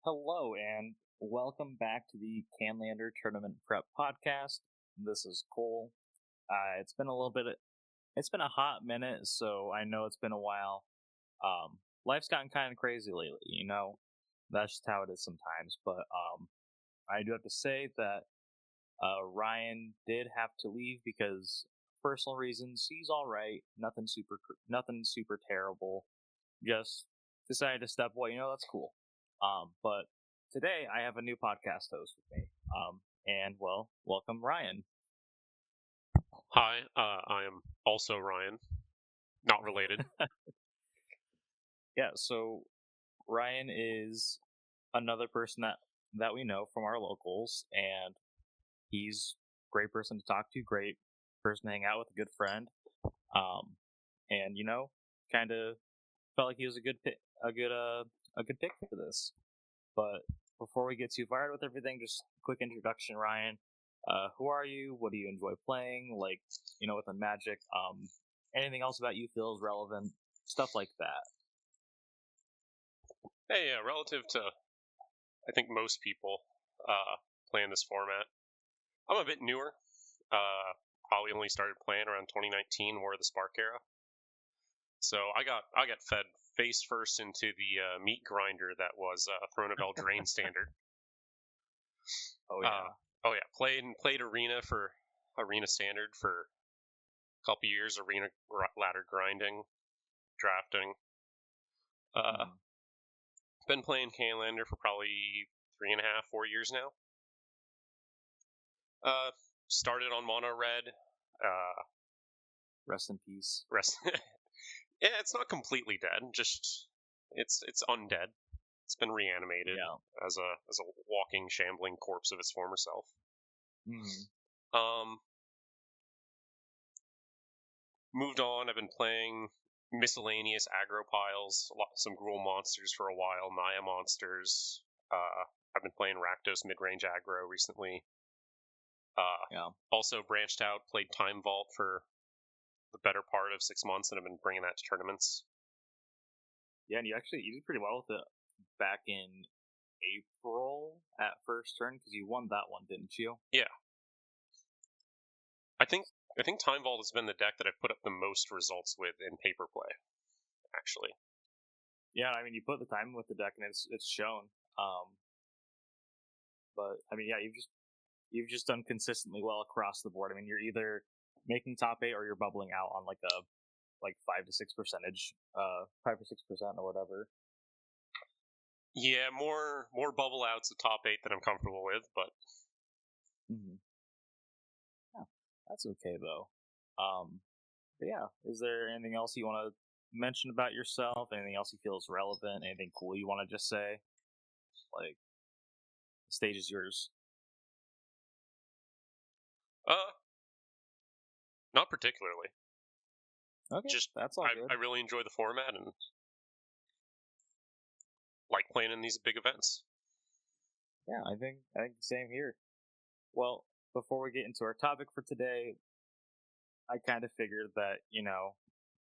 Hello and welcome back to the Highlander Tournament Prep Podcast. This is Cole. It's been a little bit. It's been a hot minute, so I know it's been a while. Life's gotten kind of crazy lately. That's just how it is sometimes. But I do have to say that Ryan did have to leave because personal reasons. He's all right. Nothing super terrible. Just decided to step away. That's cool. But today I have a new podcast host with me. Welcome Ryan. Hi, I am also Ryan. Not related. Yeah, so Ryan is another person that we know from our locals, and he's a great person to talk to, great person to hang out with, a good friend. And kind of felt like he was a good pick for this. But before we get too fired with everything, just a quick introduction, Ryan. Who are you? What do you enjoy playing? Within Magic. Anything else about you feels relevant? Stuff like that. Hey, relative to, I think most people playing this format, I'm a bit newer. Probably only started playing around 2019, War of the Spark era. So I got fed face first into the meat grinder that was Throne of Eldraine standard. Oh yeah. Played Arena standard for a couple years. Arena ladder grinding, drafting. Been playing Highlander for probably 3.5, 4 years now. Started on mono red. Rest in peace. Yeah, it's not completely dead. Just it's undead. It's been reanimated as a walking, shambling corpse of its former self. Moved on. I've been playing miscellaneous aggro piles, some Gruul monsters for a while, Naya monsters. I've been playing Rakdos mid-range aggro recently. Also branched out, played Time Vault for the better part of 6 months, and I've been bringing that to tournaments. Yeah, and you did pretty well with it back in April at first turn, because you won that one, didn't you? Yeah. I think Time Vault has been the deck that I've put up the most results with in paper play, actually. Yeah, I mean, you put the time with the deck, and it's shown. But I mean, yeah, you've just done consistently well across the board. I mean, you're either making top 8 or you're bubbling out on like 5 to 6%, 5 or 6% or whatever. Yeah, more bubble outs of top 8 that I'm comfortable with, but yeah, that's okay though. But yeah, is there anything else you want to mention about yourself? Anything else you feel is relevant? Anything cool you want to just say? Like, the stage is yours. Not particularly. Okay, just that's all good. I really enjoy the format and like playing in these big events. Yeah, I think the same here. Well, before we get into our topic for today, I kind of figured that,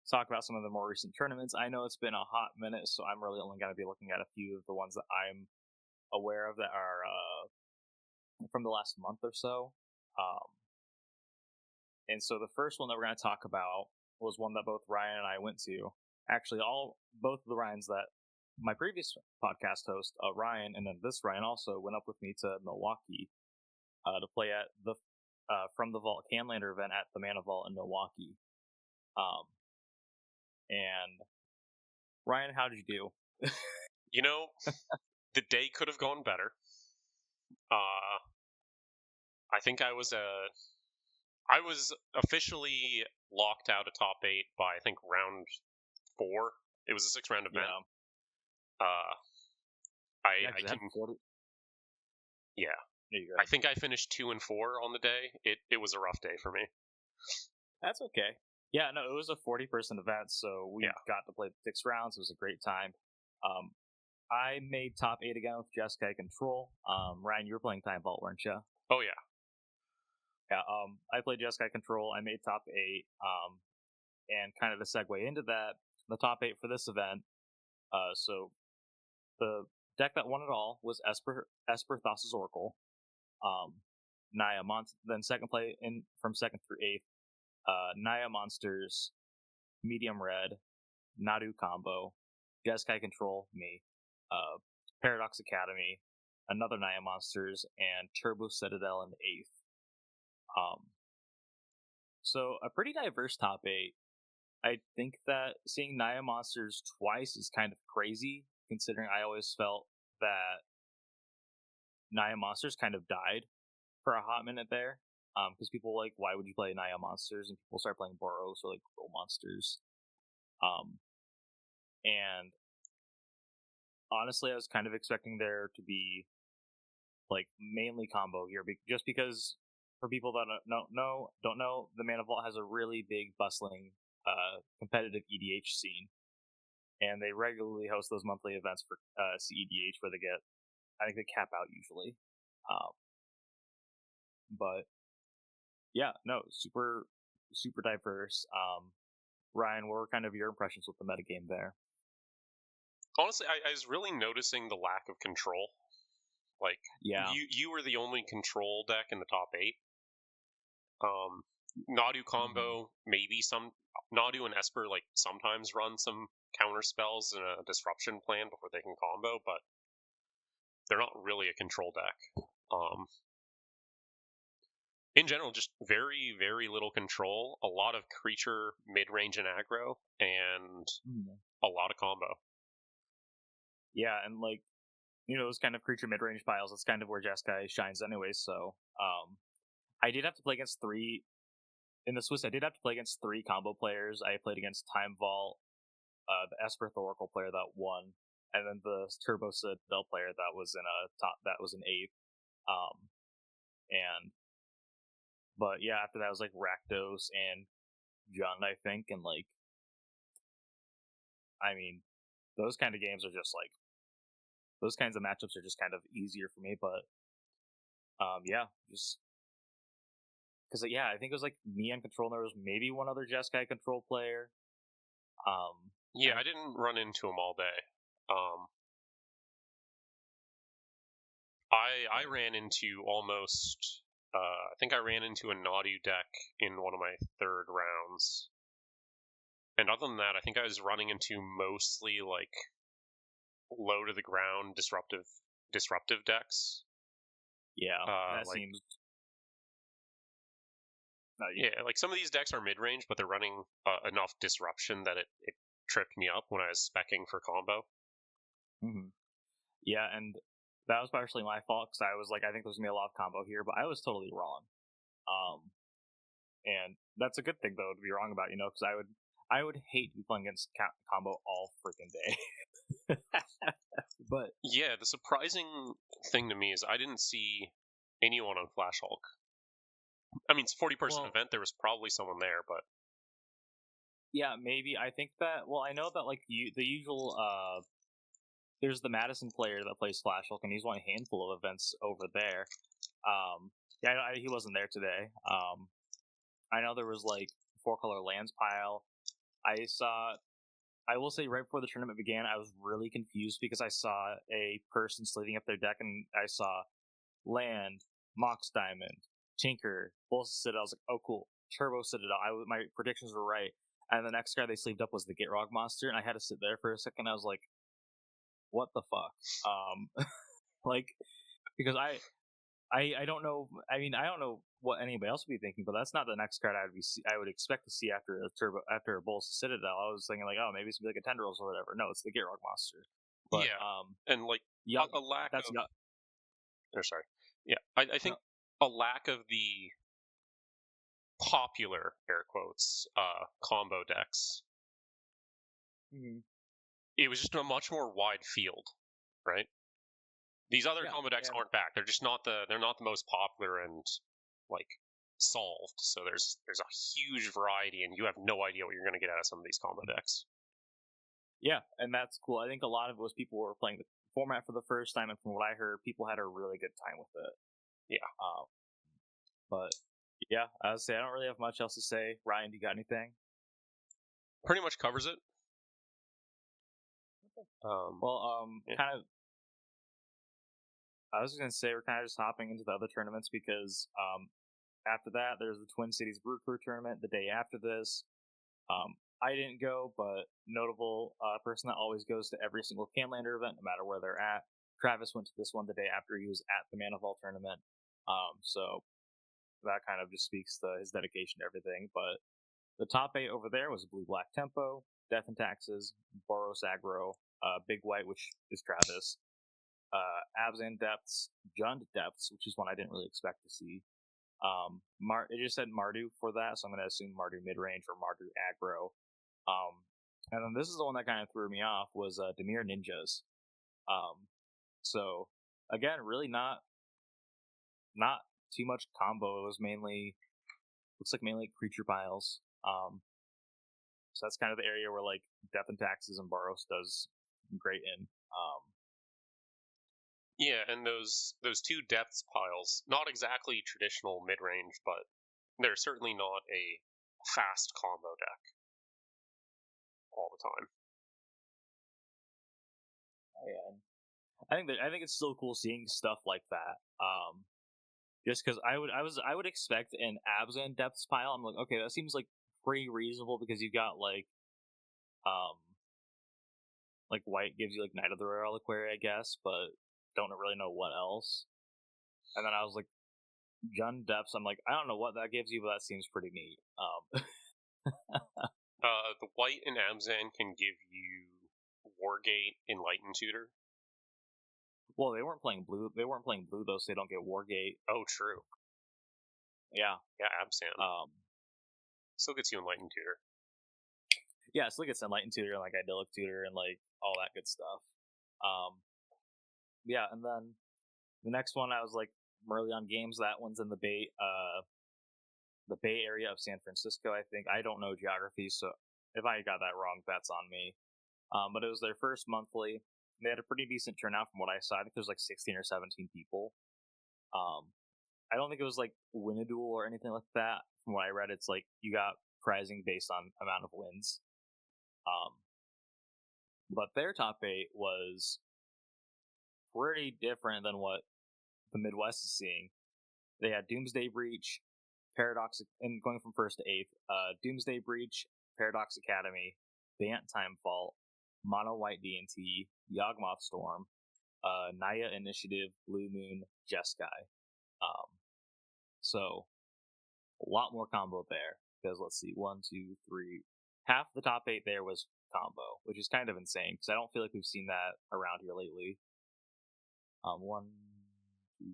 talk about some of the more recent tournaments. I know it's been a hot minute, so I'm really only going to be looking at a few of the ones that I'm aware of that are from the last month or so. And so the first one that we're going to talk about was one that both Ryan and I went to. Actually, both of the Ryans that my previous podcast host, Ryan, and then this Ryan also went up with me to Milwaukee to play at the From the Vault Highlander event at the Mana Vault in Milwaukee. And Ryan, how did you do? The day could have gone better. I think I was officially locked out of top 8 by, I think, round 4. It was a 6-round event. I think I finished 2 and 4 on the day. It was a rough day for me. That's okay. Yeah, no, it was a 40-person event, so we got to play 6 rounds. It was a great time. I made top 8 again with Jeskai Control. Ryan, you were playing Time Vault, weren't you? Oh, yeah. Yeah, I played Jeskai Control. I made top 8. And kind of to segue into that, the top 8 for this event. So the deck that won it all was Esper Thassa's Oracle. Naya then second play in from second through eighth. Naya monsters, medium red, Nadu combo, Jeskai control me, Paradox Academy, another Naya monsters, and Turbo Citadel in eighth. So a pretty diverse top eight. I think that seeing Naya monsters twice is kind of crazy, considering I always felt that Naya monsters kind of died for a hot minute there. Because people were like, why would you play Naya monsters? And people start playing Boros or like Grow monsters. And honestly, I was kind of expecting there to be like mainly combo here, just because for people that don't know, the Mana Vault has a really big, bustling, competitive EDH scene, and they regularly host those monthly events for CEDH where I think they cap out usually. But yeah, no, super diverse. Ryan, what were kind of your impressions with the metagame there? Honestly, I was really noticing the lack of control. Like, yeah, you were the only control deck in the top 8. Nadu combo, maybe some Nadu and Esper like sometimes run some counter spells in a disruption plan before they can combo, but they're not really a control deck. In general, just very, very little control, a lot of creature mid-range and aggro, and a lot of combo. Yeah, and like, those kind of creature mid-range piles, that's kind of where Jeskai shines anyway, so I did have to play against three in the Swiss. I did have to play against three combo players. I played against Time Vault, the Esper Oracle player that won, and then the Turbo Citadel player that was in eighth. But yeah, after that was like Rakdos and Jund, I think, and like, I mean, those kind of games are just like, those kinds of matchups are just kind of easier for me. But yeah, just because I think it was like me on control, and there was maybe one other Jeskai control player. Yeah, I didn't run into them all day. I ran into almost. I think I ran into a Nadu deck in one of my third rounds, and other than that, I think I was running into mostly like low to the ground disruptive decks. Yeah, that like, seems. Yeah, like some of these decks are mid range, but they're running enough disruption that it tripped me up when I was specking for combo. Yeah, and that was partially my fault because I was like, I think there's gonna be a lot of combo here, but I was totally wrong. And that's a good thing though to be wrong about, because I would hate to be playing against combo all freaking day. But yeah, the surprising thing to me is I didn't see anyone on Flash Hulk. I mean, it's a 40-person event. There was probably someone there, but yeah, maybe. I think that. Well, I know that like the usual. There's the Madison player that plays Flash Hulk, and he's won a handful of events over there. Yeah, he wasn't there today. I know there was like 4-color lands pile. I will say right before the tournament began, I was really confused because I saw a person slating up their deck, and I saw land, Mox Diamond, Tinker, Bulls Citadel. I was like, oh cool, Turbo Citadel. My predictions were right. And the next guy they sleeved up was the Gitrog monster, and I had to sit there for a second. I was like, what the fuck? Like, because I don't know. I mean, I don't know what anybody else would be thinking, but that's not the next card I would expect to see after a Bulls Citadel. I was thinking like, oh, maybe it's gonna be like a Tendrils or whatever. No, it's the Gitrog monster. But, yeah, and like a lack of. Or sorry, yeah, I think a lack of the popular air quotes combo decks. It was just a much more wide field, right? These other combo decks aren't back. They're just they're not the most popular and like solved. So there's a huge variety, and you have no idea what you're going to get out of some of these combo decks. Yeah, and that's cool. I think a lot of it was people were playing the format for the first time, and from what I heard, people had a really good time with it. Yeah. But yeah, I would say I don't really have much else to say. Ryan, do you got anything? Pretty much covers it. Kind of I was going to say we're kind of just hopping into the other tournaments because after that, there's the Twin Cities Brew Crew tournament the day after this. I didn't go, but notable person that always goes to every single Canlander event, no matter where they're at. Travis went to this one the day after he was at the Manival tournament. So that kind of just speaks to his dedication to everything. But the top 8 over there was Blue Black Tempo, Death and Taxes, Boros Aggro, Big White, which is Travis, Abzan Depths, Jund Depths, which is one I didn't really expect to see. It just said Mardu for that, so I'm going to assume Mardu mid-range or Mardu aggro. And then this is the one that kind of threw me off was Demir Ninjas. So again, really not too much combo. It was looks like mainly creature piles. So that's kind of the area where like Death and Taxes and Boros does great in. Yeah, and those 2 depths piles, not exactly traditional mid range, but they're certainly not a fast combo deck all the time. Oh, yeah. I think it's still cool seeing stuff like that. Just because I would expect an Abzan depths pile. I'm like, okay, that seems like pretty reasonable because you got like white gives you like Knight of the Royal Reliquary, I guess, but don't really know what else. And then I was like, Jund Depths. I'm like, I don't know what that gives you, but that seems pretty neat. The white and Abzan can give you Wargate, Enlightened Tutor. Well, they weren't playing blue. They weren't playing blue though, so they don't get Wargate. Oh, true. Yeah. Yeah, Abzan. Still gets you Enlightened Tutor. Yeah, still gets Enlightened Tutor and like Idyllic Tutor and like all that good stuff. Yeah, and then the next one I was like Merlion Games. That one's in the Bay Area of San Francisco. I think I don't know geography, so if I got that wrong, that's on me. But it was their first monthly. They had a pretty decent turnout from what I saw. I think there was like 16 or 17 people. I don't think it was like win a duel or anything like that. From what I read, it's like you got prizing based on amount of wins. But their top 8 was pretty different than what the Midwest is seeing. They had Doomsday Breach, Paradox, and going from first to 8th, Doomsday Breach, Paradox Academy, Bant Time Fault, Mono White D&T, Yawgmoth Storm, Naya Initiative, Blue Moon, Jeskai. So a lot more combo there because let's see, 1, 2, 3, half the top 8 there was combo, which is kind of insane because I don't feel like we've seen that around here lately. 1, 2, 3.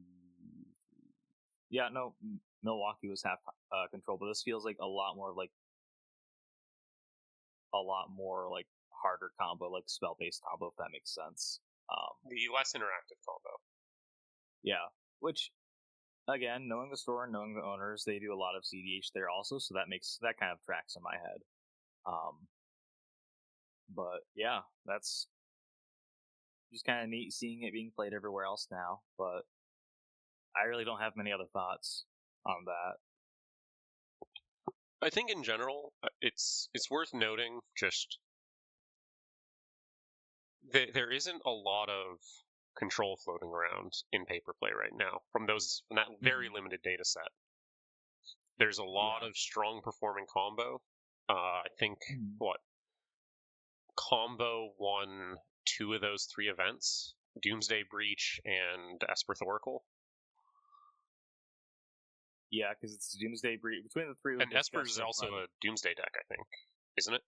Yeah, no, Milwaukee was half control, but this feels like a lot more like harder combo, like spell based combo, if that makes sense. The less interactive combo. Yeah, which again, knowing the store and knowing the owners, they do a lot of CDH there also, so that kind of tracks in my head. But yeah, that's just kind of neat seeing it being played everywhere else now. But I really don't have many other thoughts on that. I think in general, it's worth noting just there isn't a lot of control floating around in paper play right now from that very limited data set. There's a lot of strong performing combo. I think combo won 2 of those 3 events: Doomsday Breach and Esper Thoracle. Yeah, because it's Doomsday Breach between the 3. And Esper is also a Doomsday deck, I think, isn't it?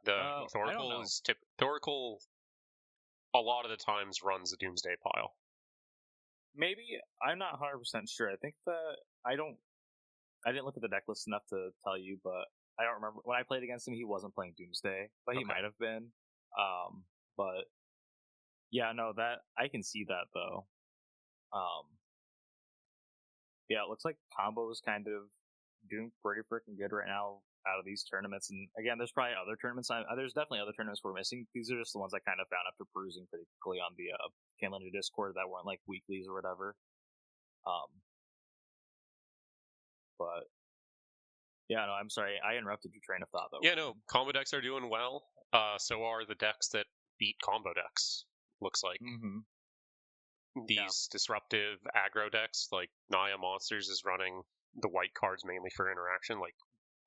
The Thoracle is Thoracle. A lot of the times runs a Doomsday pile. Maybe I'm not 100% sure. I think that I didn't look at the deck list enough to tell you, but I don't remember when I played against him. He wasn't playing Doomsday, but he might have been. But yeah, no, that I can see that though. Yeah, it looks like combo is kind of doing pretty freaking good right now out of these tournaments. And again, there's probably other tournaments. There's definitely other tournaments we're missing. These are just the ones I kind of found after perusing pretty quickly on the Canlander Discord that weren't like weeklies or whatever. But yeah, no, I'm sorry, I interrupted your train of thought though. Yeah, no, combo decks are doing well. So are the decks that beat combo decks. Looks like. these disruptive aggro decks, like Naya Monsters is running the white cards mainly for interaction, like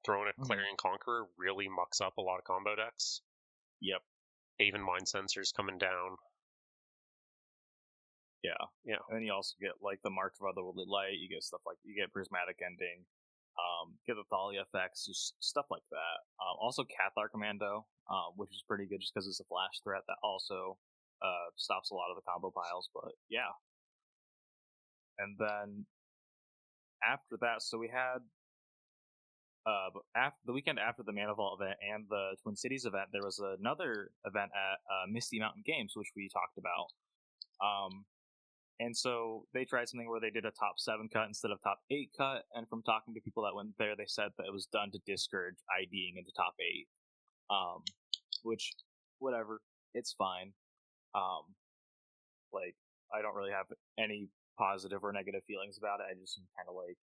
throwing a Clarion Conqueror really mucks up a lot of combo decks. Yep. Even Mind Sensors coming down. Yeah. And then you also get like the March of Otherworldly Light. You get stuff like you get Prismatic Ending, get the Thalia effects, just stuff like that. Also Cathar Commando, which is pretty good just because it's a flash threat that also stops a lot of the combo piles. But yeah. And then after that, so we had after the weekend after the Manival event and the Twin Cities event, there was another event at Misty Mountain Games, which we talked about. And so they tried something where they did a top 7 cut instead of top 8 cut. And from talking to people that went there, they said that it was done to discourage IDing into top 8. Which, whatever, it's fine. Like, I don't really have any positive or negative feelings about it. I just am kind of like,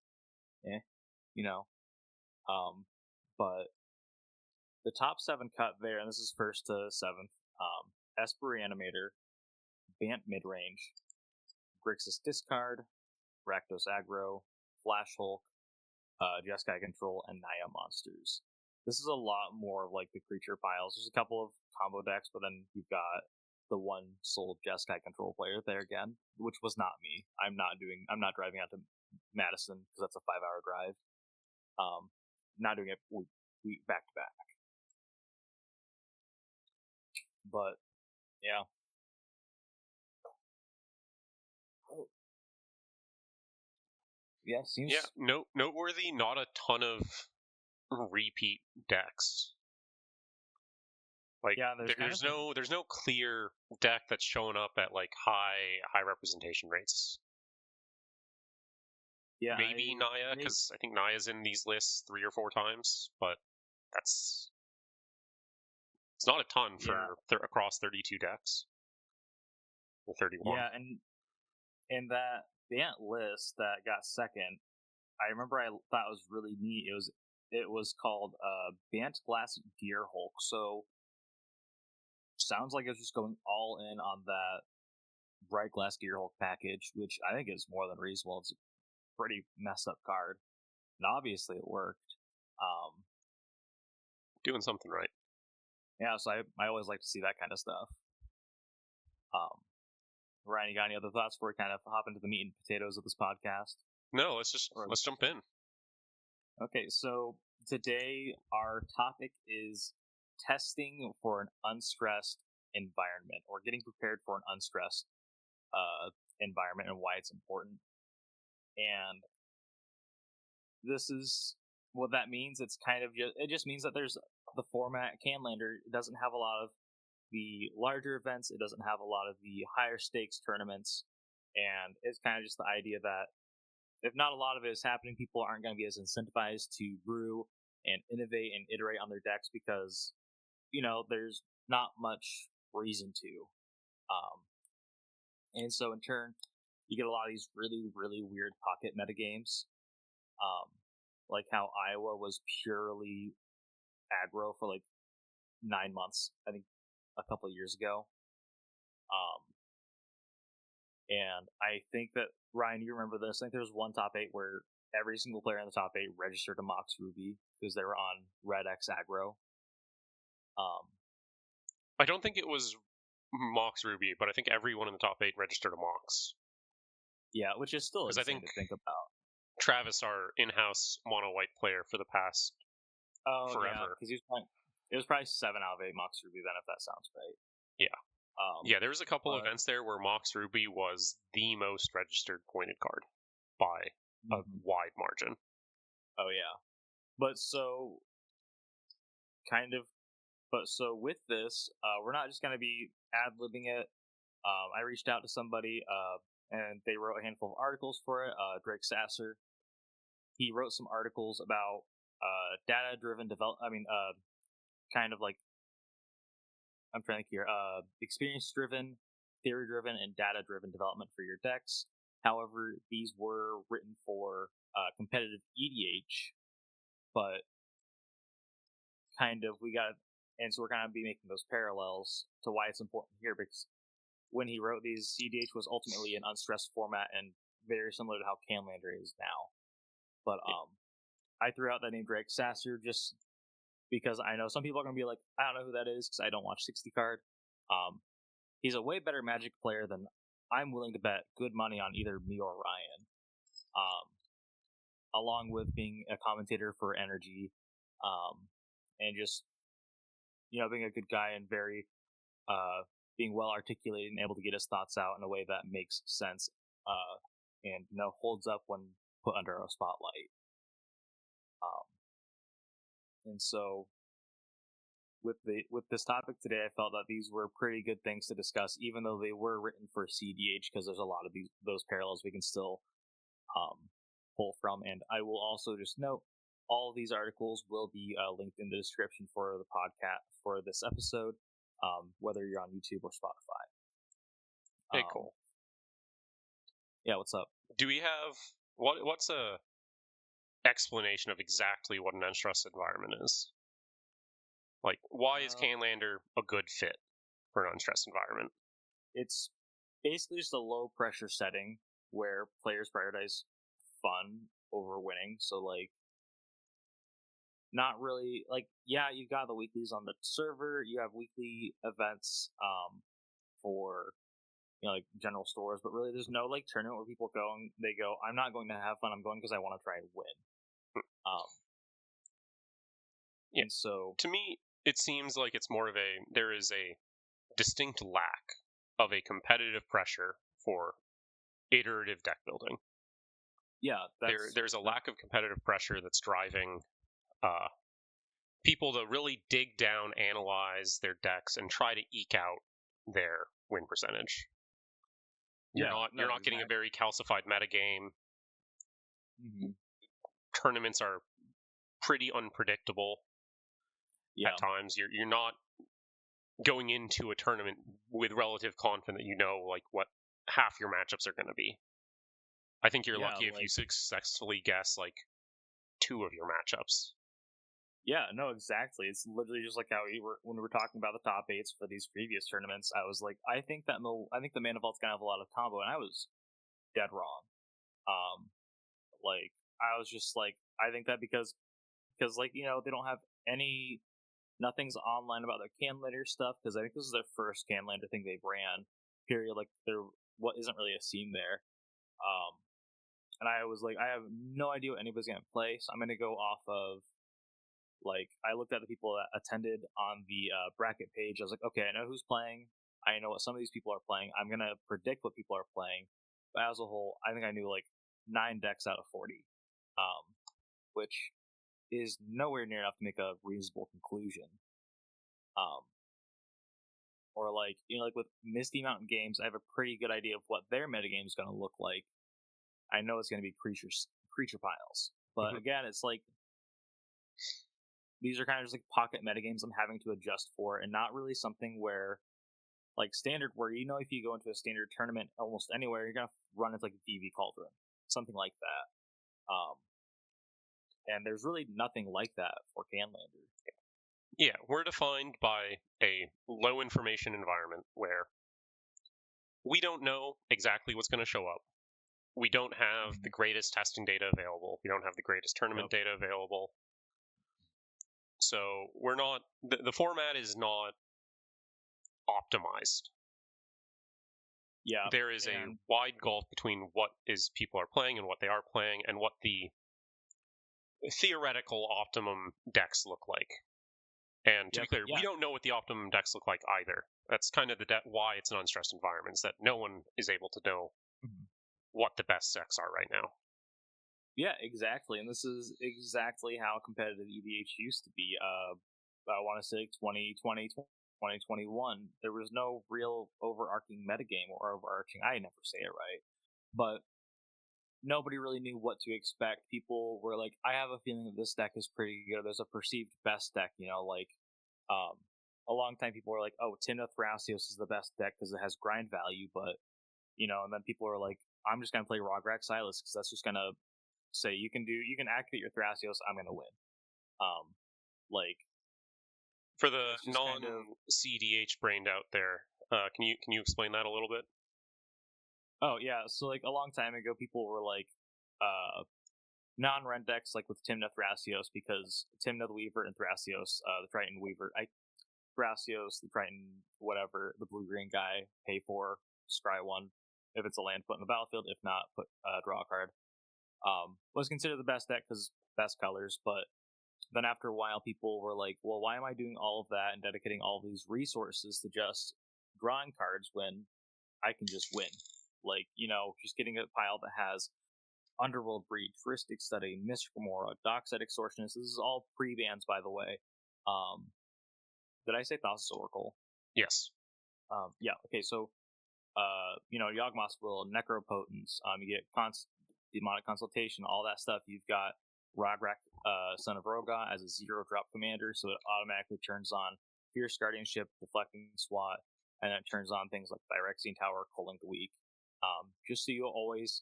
you know. But the top 7 cut there, and this is 1st to 7th, Esper Reanimator, Bant Midrange, Grixis Discard, Rakdos Aggro, Flash Hulk, Jeskai Control, and Naya Monsters. This is a lot more of like the creature piles. There's a couple of combo decks, but then you've got the one sold Jeskai Control player there again, which was not me. I'm not driving out to Madison because that's a 5-hour drive. Not doing it week back to back. But yeah. Yeah, seems... Yeah, noteworthy, not a ton of repeat decks. Like, yeah, there's no clear deck that's showing up at like high representation rates. Yeah, maybe Naya, because I think Naya's in these lists 3 or 4 times, but it's not a ton for across 32 decks or 31. Yeah, and in that Bant list that got second, I remember I thought it was really neat. It was called Bant Glass Gear Hulk. So sounds like it's just going all in on that Bright Glass Gear Hulk package, which I think is more than reasonable. It's a pretty messed up card, and obviously it worked. Doing something right. Yeah, so I always like to see that kind of stuff. Ryan, you got any other thoughts before we kind of hop into the meat and potatoes of this podcast? No, let's jump in. Okay, so today our topic is testing for an unstressed environment, or getting prepared for an unstressed environment and why it's important. And this is what that means. It's kind of it just means that there's the format. Canlander doesn't have a lot of the larger events. It doesn't have a lot of the higher stakes tournaments, and it's kind of just the idea that if not a lot of it is happening, people aren't going to be as incentivized to brew and innovate and iterate on their decks because, there's not much reason to. And so in turn, you get a lot of these really, really weird pocket metagames. Like how Iowa was purely aggro for like 9 months, I think a couple of years ago. And I think that, Ryan, you remember this. I think there was one top 8 where every single player in the top 8 registered a Mox Ruby because they were on Red X aggro. I don't think it was Mox Ruby, but I think everyone in the top 8 registered a Mox. Yeah, which is still insane to think about. Travis, our in-house mono white player for the past forever. Because it was probably 7 out of 8 Mox Ruby then, if that sounds right. Yeah. Yeah, there was a couple events there where Mox Ruby was the most registered pointed card by a wide margin. Oh yeah. But so with this, we're not just going to be ad-libbing it. I reached out to somebody, and they wrote a handful of articles for it. Drake Sasser. He wrote some articles about data-driven kind of like, I'm trying to think here, experience-driven, theory-driven, and data-driven development for your decks. However, these were written for competitive EDH, but so we're going to be making those parallels to why it's important here, because when he wrote these, CDH was ultimately an unstressed format and very similar to how Canlander is now. But I threw out that name Drake Sasser just because I know some people are going to be like, I don't know who that is because I don't watch 60 card. He's a way better Magic player than I'm willing to bet good money on either me or Ryan. Along with being a commentator for Energy, and just being a good guy and very being well articulated and able to get his thoughts out in a way that makes sense, and holds up when put under a spotlight. And so with this topic today, I felt that these were pretty good things to discuss, even though they were written for CDH, because there's a lot of those parallels we can still pull from. And I will also just note all of these articles will be linked in the description for the podcast for this episode, whether you're on YouTube or Spotify. Hey, cool. Yeah, what's up? Do we have what's a explanation of exactly what an unstressed environment is? Like, why is Canlander a good fit for an unstressed environment? It's basically just a low pressure setting where players prioritize fun over winning. So like, not really like, yeah, you've got the weeklies on the server, you have weekly events for like general stores, but really there's no like tournament where people go and they go, I'm not going to have fun, I'm going because I want to try and win. Yeah. And so to me, it seems like it's more of there is a distinct lack of a competitive pressure for iterative deck building. Yeah, there's a lack of competitive pressure that's driving people to really dig down, analyze their decks, and try to eke out their win percentage. You're not getting a very calcified metagame. Mm-hmm. Tournaments are pretty unpredictable at times. You're not going into a tournament with relative confidence that like what half your matchups are going to be. I think you're lucky if you successfully guess like 2 of your matchups. Yeah, no, exactly. It's literally just like how when we were talking about the top 8s for these previous tournaments. I was like, I think the Mana Vault's gonna have a lot of combo, and I was dead wrong. Like I was just like, I think that because like they don't have nothing's online about their Canlander stuff, because I think this is their first Canlander thing they've ran. Period. Like what isn't really a scene there. And I was like, I have no idea what anybody's gonna play, so I'm gonna go off of. Like, I looked at the people that attended on the bracket page. I was like, okay, I know who's playing. I know what some of these people are playing. I'm going to predict what people are playing. But as a whole, I think I knew like 9 decks out of 40, which is nowhere near enough to make a reasonable conclusion. Or like, like with Misty Mountain Games, I have a pretty good idea of what their metagame is going to look like. I know it's going to be creature piles. But again, it's like, these are kind of just like pocket metagames I'm having to adjust for, and not really something where, like standard, where if you go into a standard tournament almost anywhere, you're gonna run into like a DV Cauldron, something like that. And there's really nothing like that for Canlander. Yeah, we're defined by a low information environment where we don't know exactly what's going to show up. We don't have the greatest testing data available. We don't have the greatest tournament data available. So we're not. The format is not optimized. Yeah, there is a wide gulf between what people are playing and what they are playing, and what the theoretical optimum decks look like. And to be clear, we don't know what the optimum decks look like either. That's kind of why it's an unstressed environment, is that no one is able to know what the best decks are right now. Yeah, exactly. And this is exactly how competitive EDH used to be. I want to say 2020, 2021. There was no real overarching metagame or overarching, I never say it right, but nobody really knew what to expect. People were like, I have a feeling that this deck is pretty good. There's a perceived best deck, like a long time people were like, oh, Tymna Thrasios is the best deck because it has grind value, but and then people are like, I'm just gonna play Rograk Silas because that's just gonna say you can activate your Thrasios, I'm gonna win. Like, for the non-CDH brained out there, Can you explain that a little bit? Oh yeah, so like a long time ago, people were like non-rent decks like with Tymna Thrasios because Tymna the Weaver and Thrasios, the Triton Weaver. Thrasios, the Triton, whatever, the blue-green guy, pay for, scry one. If it's a land, put in the battlefield. If not, put draw a card. Was considered the best deck because best colors, but then after a while, people were like, well, why am I doing all of that and dedicating all of these resources to just drawing cards when I can just win? Like, just getting a pile that has Underworld Breach, Heuristic Study, Mystical Mora, Dockside Extortionist. This is all pre-bans, by the way. Did I say Thassa's Oracle? Yes. Yeah, okay, so, Yawgmoth's Will, Necropotence, you get Demonic Consultation, all that stuff. You've got Rograk, Son of Roga, as a 0-drop commander, so it automatically turns on Fierce Guardianship, Deflecting SWAT, and then it turns on things like Phyrexian Tower, Culling the Weak. Just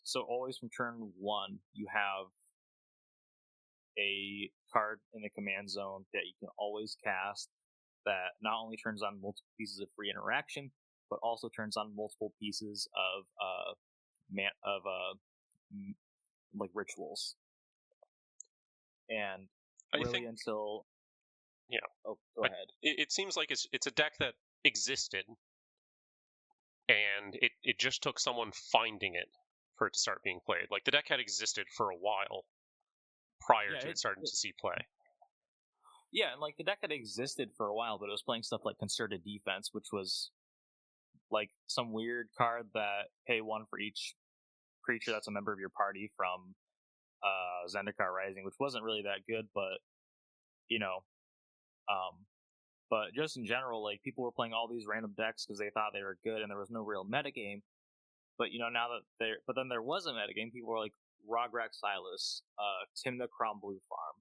so always from turn 1, you have a card in the command zone that you can always cast that not only turns on multiple pieces of free interaction, but also turns on multiple pieces of like rituals. And really until yeah. Go ahead. It seems like it's a deck that existed, and it just took someone finding it for it to start being played. Like the deck had existed for a while prior to it starting to see play. Yeah, and like the deck had existed for a while, but it was playing stuff like Concerted Defense, which was like some weird card that pay 1 for each creature that's a member of your party from Zendikar Rising, which wasn't really that good, but but just in general, like people were playing all these random decks because they thought they were good, and there was no real metagame. But then there was a metagame. People were like Rograk Silas, Tymna Crom Blue Farm,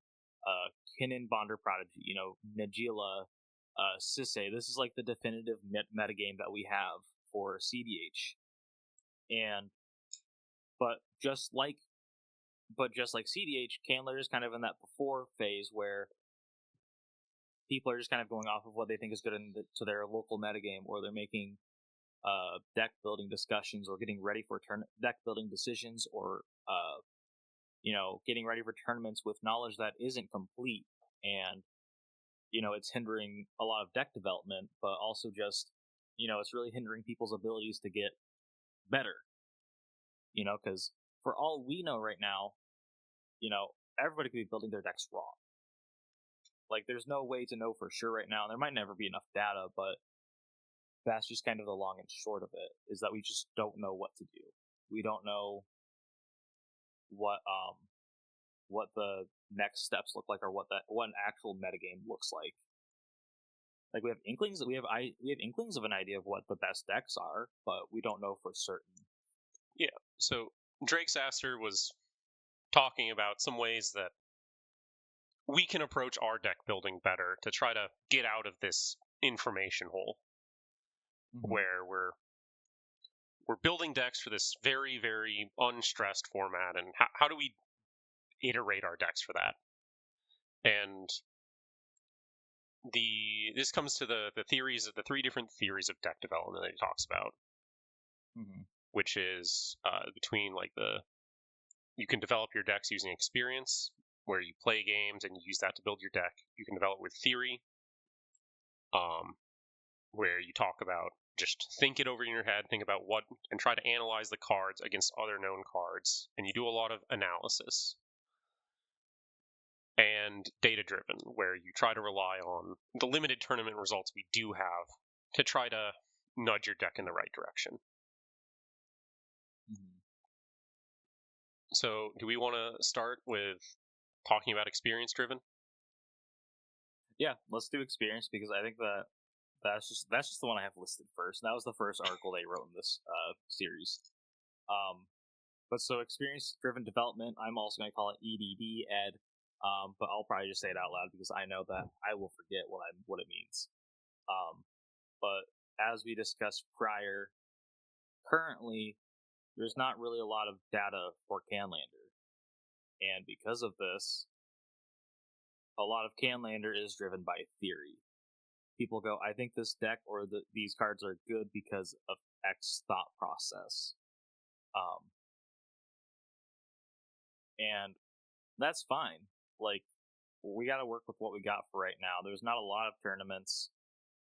Kinnan Bonder Prodigy, Najila, Sisse. This is like the definitive metagame that we have for CDH. And but just like CDH, Candler is kind of in that before phase where people are just kind of going off of what they think is good to their local metagame, or they're making deck building discussions, or getting ready for deck building decisions, or getting ready for tournaments with knowledge that isn't complete, and it's hindering a lot of deck development, but also just it's really hindering people's abilities to get better. Because for all we know right now, everybody could be building their decks wrong. Like, there's no way to know for sure right now. There might never be enough data, but that's just kind of the long and short of it, is that we just don't know what to do. We don't know what the next steps look like, or what an actual metagame looks like. Like, we have inklings of an idea of what the best decks are, but we don't know for certain. Yeah. So Drake Sasser was talking about some ways that we can approach our deck building better to try to get out of this information hole, where we're building decks for this very, very unstressed format, and how do we iterate our decks for that? And this comes to the theories of the 3 different theories of deck development that he talks about, which is between like you can develop your decks using experience, where you play games and you use that to build your deck. You can develop with theory, where you talk about just think it over in your head, think about what, and try to analyze the cards against other known cards, and you do a lot of analysis. And data-driven, where you try to rely on the limited tournament results we do have to try to nudge your deck in the right direction. So, do we want to start with talking about experience-driven? Yeah, let's do experience, because I think that's just the one I have listed first. That was the first article they wrote in this series. But so experience-driven development, I'm also going to call it EDD, Ed. But I'll probably just say it out loud because I know that I will forget what it means. But as we discussed prior, currently there's not really a lot of data for Canlander, and because of this, a lot of Canlander is driven by theory. people go, I think this deck or these cards are good because of X thought process. And that's fine. Like, we got to work with what we got for right now. There's not a lot of tournaments.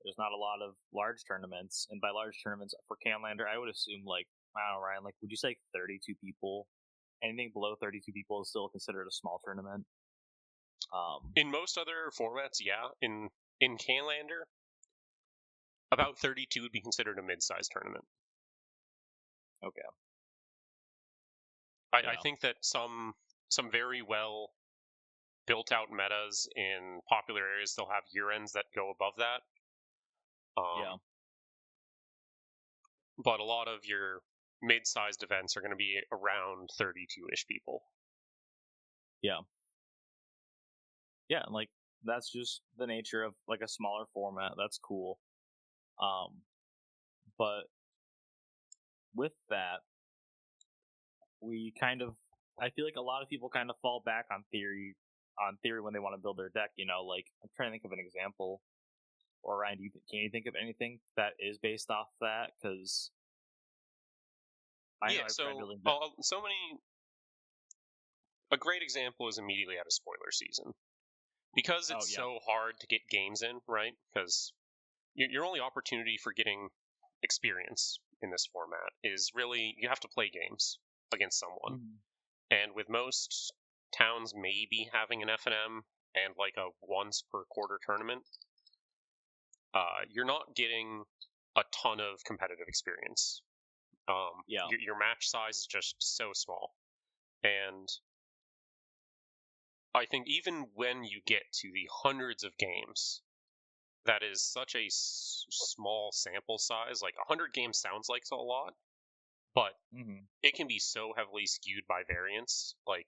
There's not a lot of large tournaments. And by large tournaments for Canlander, I would assume, like, I don't know, Ryan, like, would you say 32 people? Anything below 32 people is still considered a small tournament. In most other formats, yeah. In Canlander, about 32 would be considered a mid-sized tournament. Okay. I think that some very well built out metas in popular areas still have year ends that go above that. Yeah. But a lot of your mid-sized events are going to be around 32-ish people. Yeah. Yeah, and like that's just the nature of like a smaller format. That's cool. But with that, we kind of I feel like a lot of people kind of fall back on theory when they want to build their deck, you know, like I'm trying to think of an example. Or Ryan, can you think of anything that is based off that? Because I know I've tried building so many. A great example is immediately out of spoiler season, because it's so hard to get games in, right? Because your only opportunity for getting experience in this format is really you have to play games against someone. And with most towns maybe having an FNM and like a once per quarter tournament, you're not getting a ton of competitive experience. Your match size is just so small. And I think even when you get to the hundreds of games, that is such a small sample size. Like 100 games sounds like a lot, but it can be so heavily skewed by variance. Like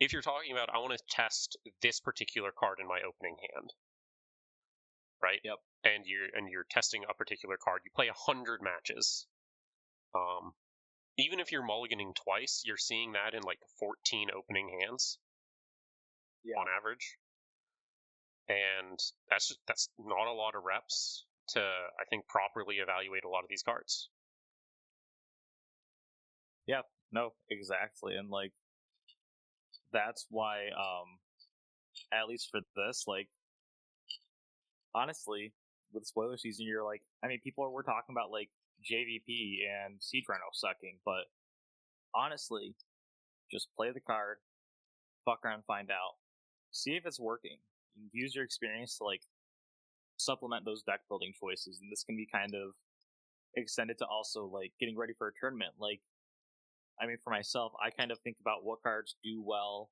if you're talking about, I want to test this particular card in my opening hand, right? Yep. And you're testing a particular card. You play 100 matches. Even if you're mulliganing twice, you're seeing that in like 14 opening hands on average. And that's not a lot of reps to, I think, properly evaluate a lot of these cards. Yeah, no, exactly. And like that's why at least for this, like honestly, with spoiler season, you're like, I mean, we're talking about like JVP and Siege Rhino sucking, but honestly, just play the card, fuck around, find out, see if it's working. You can use your experience to like supplement those deck building choices, and this can be kind of extended to also like getting ready for a tournament. Like, I mean, for myself, I kind of think about what cards do well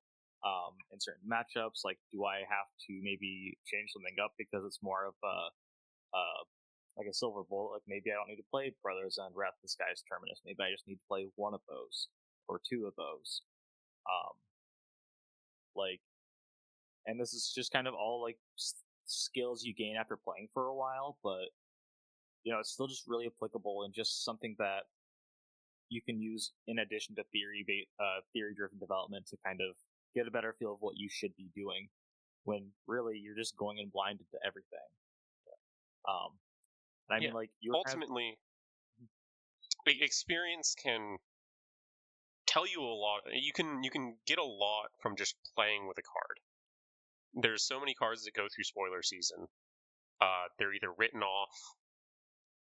in certain matchups. Like, do I have to maybe change something up because it's more of like a silver bullet? Like, maybe I don't need to play Brothers and Wrath the Skies Terminus. Maybe I just need to play one of those or two of those. Like, and this is just kind of all like skills you gain after playing for a while, but you know, it's still just really applicable and just something that you can use in addition to theory-driven development to kind of get a better feel of what you should be doing when really you're just going in blind into everything. I mean, like you ultimately, experience can tell you a lot. You can get a lot from just playing with a card. There's so many cards that go through spoiler season. They're either written off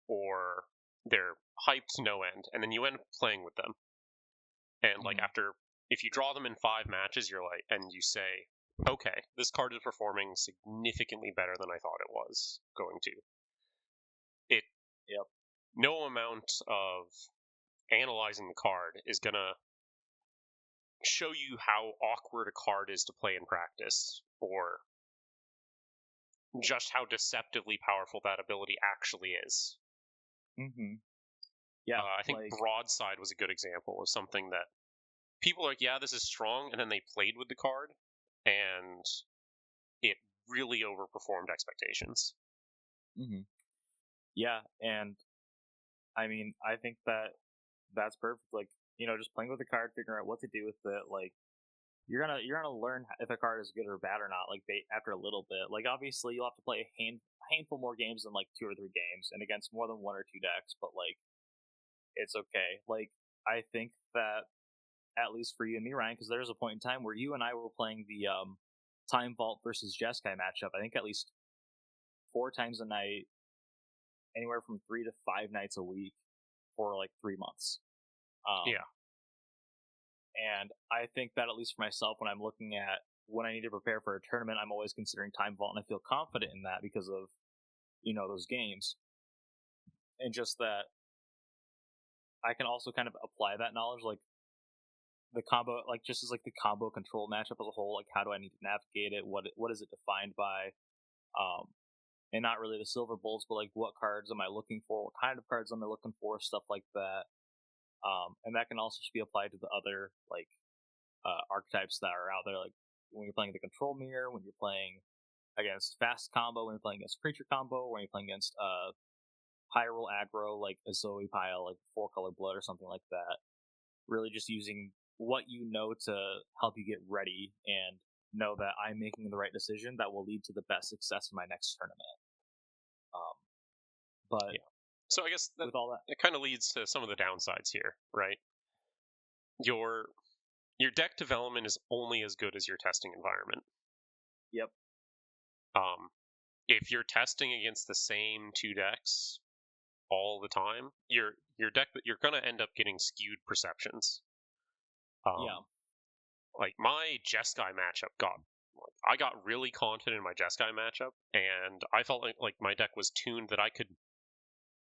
or they're hyped to no end, and then you end up playing with them. And like if you draw them in 5 matches, you're like, and you say, okay, this card is performing significantly better than I thought it was going to. No amount of analyzing the card is gonna show you how awkward a card is to play in practice, or just how deceptively powerful that ability actually is. Yeah, I think Broadside was a good example of something that people are like, yeah, this is strong, and then they played with the card, and it really overperformed expectations. Yeah, and I mean, I think that's perfect. Like, you know, just playing with the card, figuring out what to do with it. Like, you're gonna learn if a card is good or bad or not. Like after a little bit, like obviously you'll have to play a handful more games than like 2 or 3 games and against more than 1 or 2 decks, but like it's okay. Like I think that at least for you and me, Ryan, because there was a point in time where you and I were playing the Time Vault versus Jeskai matchup. I think at least 4 times a night, anywhere from 3 to 5 nights a week for like 3 months. Yeah. And I think that at least for myself, when I'm looking at when I need to prepare for a tournament, I'm always considering Time Vault, and I feel confident in that because of those games, and just that I can also kind of apply that knowledge, like the combo, like just as like the combo control matchup as a whole. Like how do I need to navigate it? What is it defined by? Um, and not really the silver bolts, but like what cards am I looking for? What kind of cards am I looking for? Stuff like that. And that can also be applied to the other like archetypes that are out there, like when you're playing the control mirror, when you're playing against fast combo, when you're playing against creature combo, when you're playing against high roll aggro like a Zoe pile, like 4-color blood or something like that. Really just using what you know to help you get ready and know that I'm making the right decision that will lead to the best success in my next tournament. But yeah. So I guess with all that, it kind of leads to some of the downsides here, right? Your deck development is only as good as your testing environment. yep. If you're testing against the same 2 decks all the time, your deck, you're gonna end up getting skewed perceptions. Yeah. Like my Jeskai matchup I got really confident in my Jeskai matchup, and I felt like my deck was tuned that I could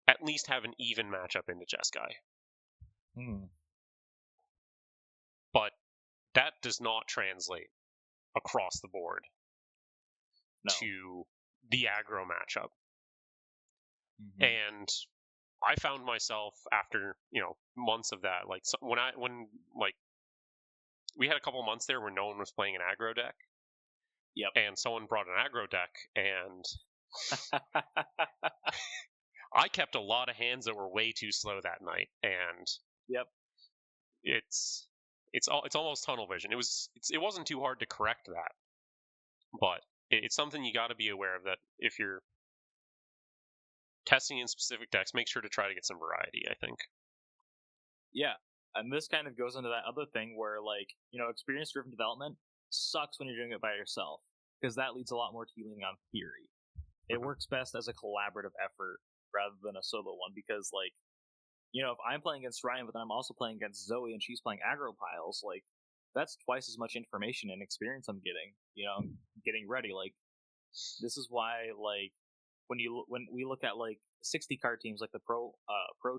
at least have an even matchup into Jeskai. But that does not translate across the board to the aggro matchup. And I found myself after months of that, like when we had a couple months there where no one was playing an aggro deck. Yep. And someone brought an aggro deck, and I kept a lot of hands that were way too slow that night. And yep. It's almost tunnel vision. It wasn't too hard to correct that, but it's something you got to be aware of, that if you're testing in specific decks, make sure to try to get some variety, I think. Yeah, and this kind of goes into that other thing where, like, experience-driven development sucks when you're doing it by yourself, because that leads a lot more to you leaning on theory. It works best as a collaborative effort rather than a solo one, because, like, if I'm playing against Ryan, but then I'm also playing against Zoe and she's playing aggro piles, like, that's twice as much information and experience I'm getting, getting ready. Like, this is why, like, when we look at like 60 card teams like the pro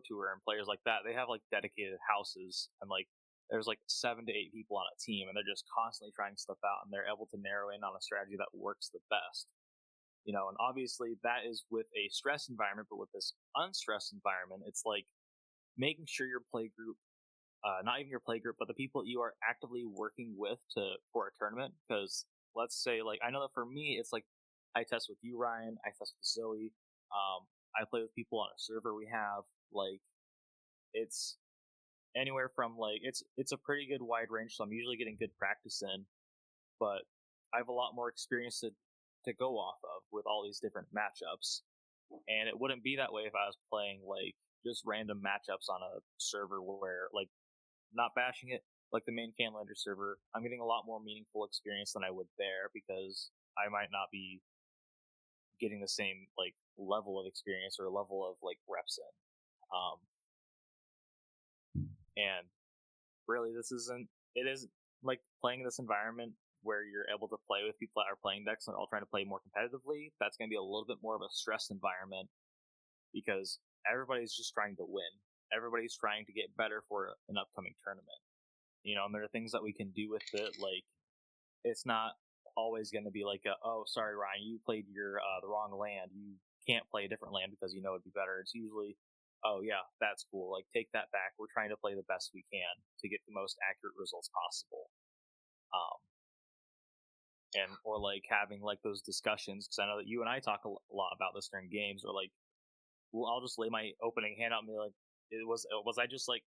tour and players like that, they have like dedicated houses, and like there's like 7 to 8 people on a team, and they're just constantly trying stuff out, and they're able to narrow in on a strategy that works the best. And obviously that is with a stress environment, but with this unstressed environment, it's like making sure your play group, not even your play group, but the people you are actively working with for a tournament. Because let's say, like, I know that for me, it's like I test with you, Ryan. I test with Zoe. I play with people on a server we have. Like, it's anywhere from like it's a pretty good wide range, so I'm usually getting good practice in. But I have a lot more experience to go off of with all these different matchups, and it wouldn't be that way if I was playing like just random matchups on a server where, like, not bashing it, like the main Highlander server, I'm getting a lot more meaningful experience than I would there, because I might not be getting the same like level of experience or level of like reps in. And really, it isn't like playing in this environment where you're able to play with people that are playing decks and all trying to play more competitively. That's going to be a little bit more of a stressed environment, because everybody's just trying to win. Everybody's trying to get better for an upcoming tournament. And there are things that we can do with it. Like, it's not always going to be like, oh, sorry, Ryan, you played the wrong land. You can't play a different land because it'd be better. It's usually, oh yeah, that's cool. Like, take that back. We're trying to play the best we can to get the most accurate results possible. Or like having like those discussions, because I know that you and I talk a lot about this during games, or like, well, I'll just lay my opening hand out and be like, was I just like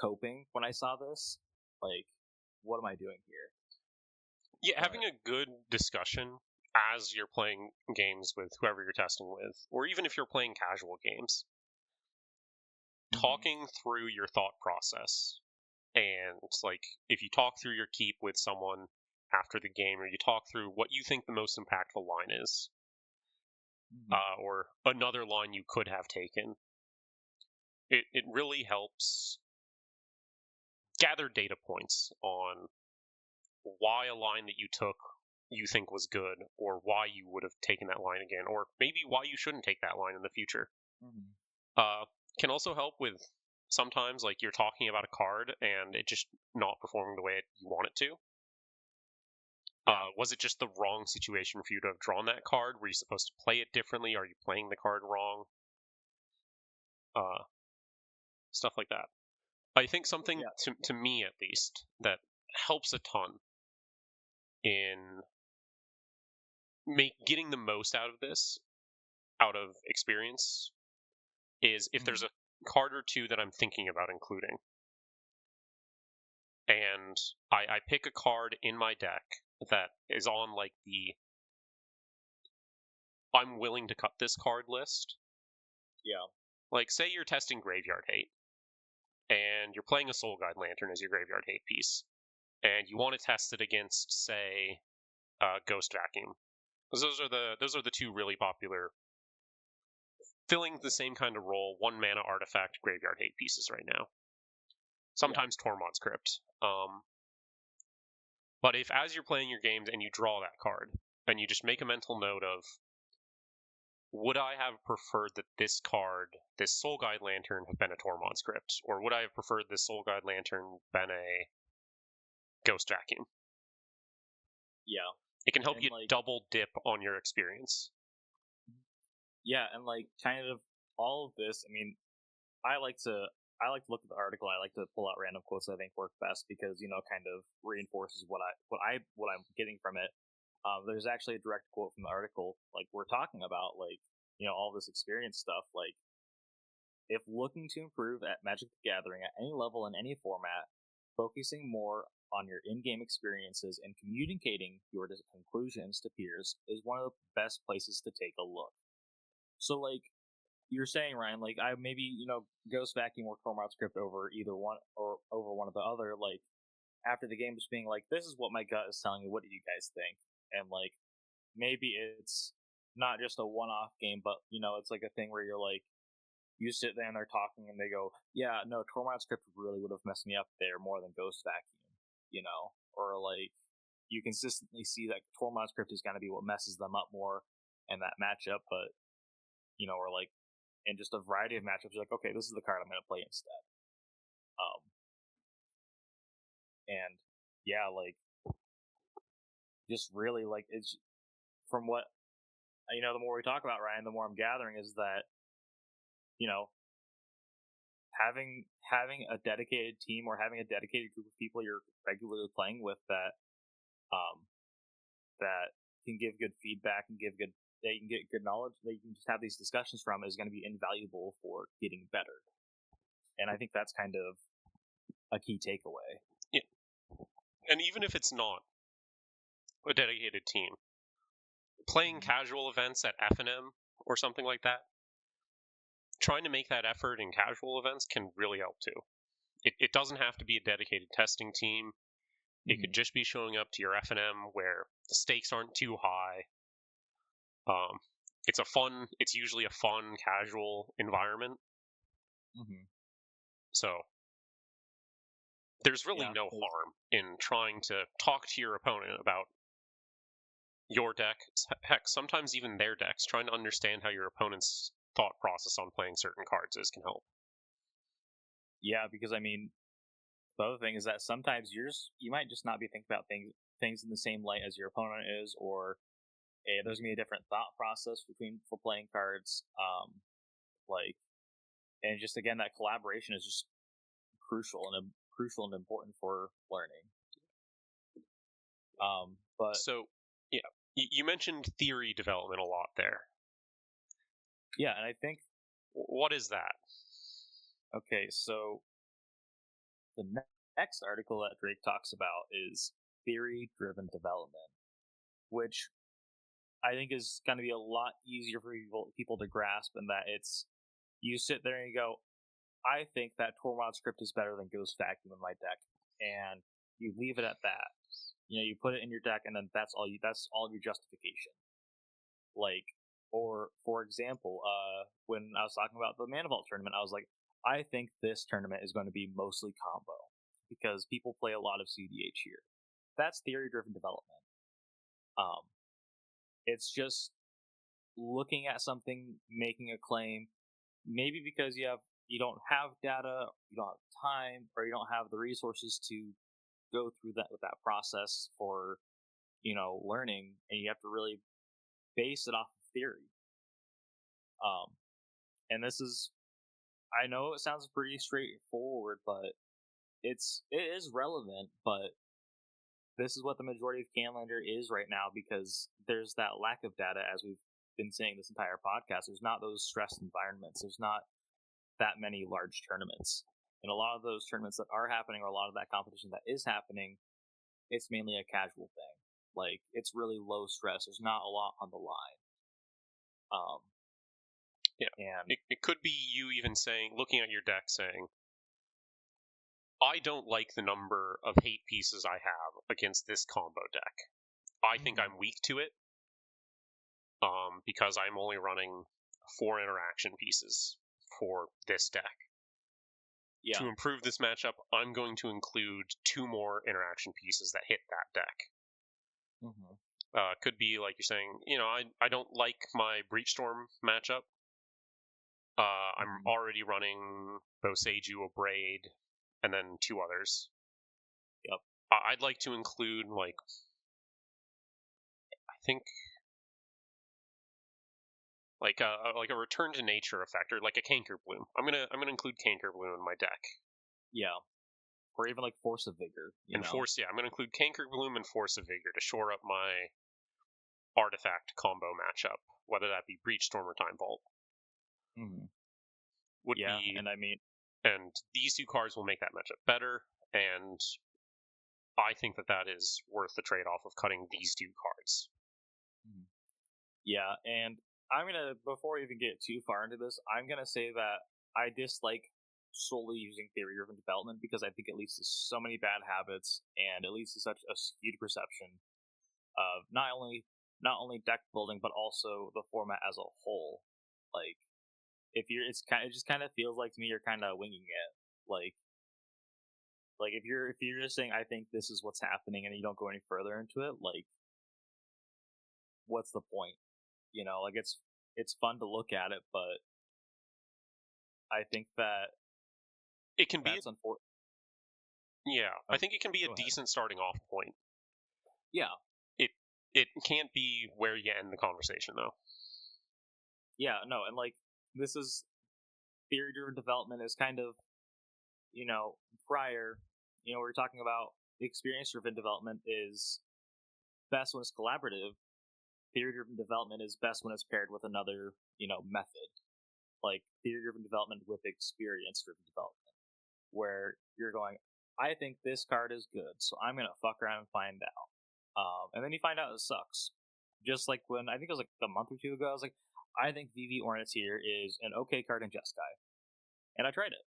coping when I saw this? Like, what am I doing here? Yeah, having a good discussion as you're playing games with whoever you're testing with, or even if you're playing casual games, talking through your thought process. And like, if you talk through your keep with someone after the game, or you talk through what you think the most impactful line is, or another line you could have taken, it really helps gather data points on why a line that you took you think was good, or why you would have taken that line again, or maybe why you shouldn't take that line in the future. Can also help with sometimes, like, you're talking about a card and it just not performing the way you want it to. Was it just the wrong situation for you to have drawn that card? Were you supposed to play it differently? Are you playing the card wrong? Stuff like that. I think something, to me at least, that helps a ton in getting the most out of this, out of experience, is if there's a card or two that I'm thinking about including, and I pick a card in my deck that is on like the I'm willing to cut this card list. Yeah. Like, say you're testing Graveyard Hate, and you're playing a Soul Guide Lantern as your Graveyard Hate piece, and you want to test it against, say, Ghost Vacuum. Those are the two really popular, filling the same kind of role, 1 mana artifact Graveyard Hate pieces right now. Sometimes Tormod's Crypt. But if, as you're playing your games and you draw that card, and you just make a mental note of, would I have preferred that this card, this Soul Guide Lantern, have been a Tormod's Crypt? Or would I have preferred this Soul Guide Lantern been a Ghost Vacuum? Yeah. It can help you double dip on your experience. Yeah, and like kind of all of this, I mean, I like to look at the article. I like to pull out random quotes that I think work best because, kind of reinforces what I'm getting from it. There's actually a direct quote from the article, like we're talking about, like, all this experience stuff. Like, if looking to improve at Magic the Gathering at any level in any format, focusing more on your in-game experiences and communicating your conclusions to peers is one of the best places to take a look. So, like you're saying, Ryan, like I maybe Ghost Vacuum or Cormorant Script over either one or over one of the other. Like after the game, just being like, this is what my gut is telling me. What do you guys think? And like maybe it's not just a one-off game, but it's like a thing where you're like, you sit there and they're talking and they go, yeah, no, Tormod's Script really would have messed me up there more than Ghost Vacuum, or like you consistently see that Tormod's Script is going to be what messes them up more in that matchup, but or like in just a variety of matchups, you're like, okay, this is the card I'm going to play instead. And yeah, like just really like it's from what the more we talk about Ryan, the more I'm gathering is that having a dedicated team or having a dedicated group of people you're regularly playing with that that can give good feedback and they can get good knowledge, they can just have these discussions from, is going to be invaluable for getting better. And I think that's kind of a key takeaway. Yeah. And even if it's not a dedicated team, playing casual events at F&M or something like that, trying to make that effort in casual events can really help too. It doesn't have to be a dedicated testing team. It could just be showing up to your F&M where the stakes aren't too high. It's usually a fun, casual environment. So there's really no harm in trying to talk to your opponent about your deck. Heck, sometimes even their decks, trying to understand how your opponent's thought process on playing certain cards can help. Yeah, because I mean, the other thing is that sometimes you might just not be thinking about things in the same light as your opponent is, or there's gonna be a different thought process for playing cards. And just again, that collaboration is just crucial and important for learning. But so yeah, you mentioned theory development a lot there. Yeah, and I think, what is that? Okay, so the next article that Drake talks about is theory-driven development, which I think is going to be a lot easier for people to grasp, in that it's, you sit there and you go, I think that Tormod script is better than Ghost Vacuum in my deck, and you leave it at that. You put it in your deck, and then that's all your justification. Like, or for example, when I was talking about the Mana Vault tournament, I was like, I think this tournament is going to be mostly combo because people play a lot of CDH here. That's theory-driven development. It's just looking at something, making a claim, maybe because you don't have data, you don't have time, or you don't have the resources to go through that process for learning, and you have to really base it off of theory. And this is, I know it sounds pretty straightforward, but it is relevant, but this is what the majority of Canlander is right now, because there's that lack of data, as we've been saying this entire podcast. There's not those stressed environments. There's not that many large tournaments. And a lot of those tournaments that are happening, or a lot of that competition that is happening, it's mainly a casual thing. Like, it's really low stress. There's not a lot on the line. Yeah. And it could be you even saying, looking at your deck, saying, I don't like the number of hate pieces I have against this combo deck. I think I'm weak to it, because I'm only running 4 interaction pieces for this deck. Yeah. To improve this matchup, I'm going to include 2 more interaction pieces that hit that deck. Could be, like you're saying, I don't like my Breachstorm matchup. I'm already running Boseiju, Abrade, and then 2 others. Yep. I'd like to include, I think, a return to nature effect, or like a Canker Bloom. I'm gonna include Canker Bloom in my deck. Yeah. Or even like Force of Vigor. I'm gonna include Canker Bloom and Force of Vigor to shore up my artifact combo matchup, whether that be Breachstorm or Time Vault. And these 2 cards will make that matchup better, and I think that is worth the trade-off of cutting these 2 cards. Yeah, and before we even get too far into this, I'm gonna say that I dislike solely using theory-driven development, because I think it leads to so many bad habits, and it leads to such a skewed perception of not only deck building, but also the format as a whole. Like, it just kind of feels like to me you're kind of winging it. Like if you're just saying, I think this is what's happening, and you don't go any further into it, like, what's the point? Like, it's fun to look at it, but I think that it can be unfortunate. Yeah, I think it can be a decent starting off point. Yeah. It can't be where you end the conversation, though. Yeah, no, and like, this is theory-driven development is kind of, prior, we're talking about experience-driven development is best when it's collaborative. Theory-driven development is best when it's paired with another, method. Like, theory-driven development with experience-driven development, where you're going, I think this card is good, so I'm going to fuck around and find out. And then you find out it sucks. Just like when, I think it was like a month or 2 ago, I was like, I think VV Ornithir is an okay card in Jeskai. And I tried it.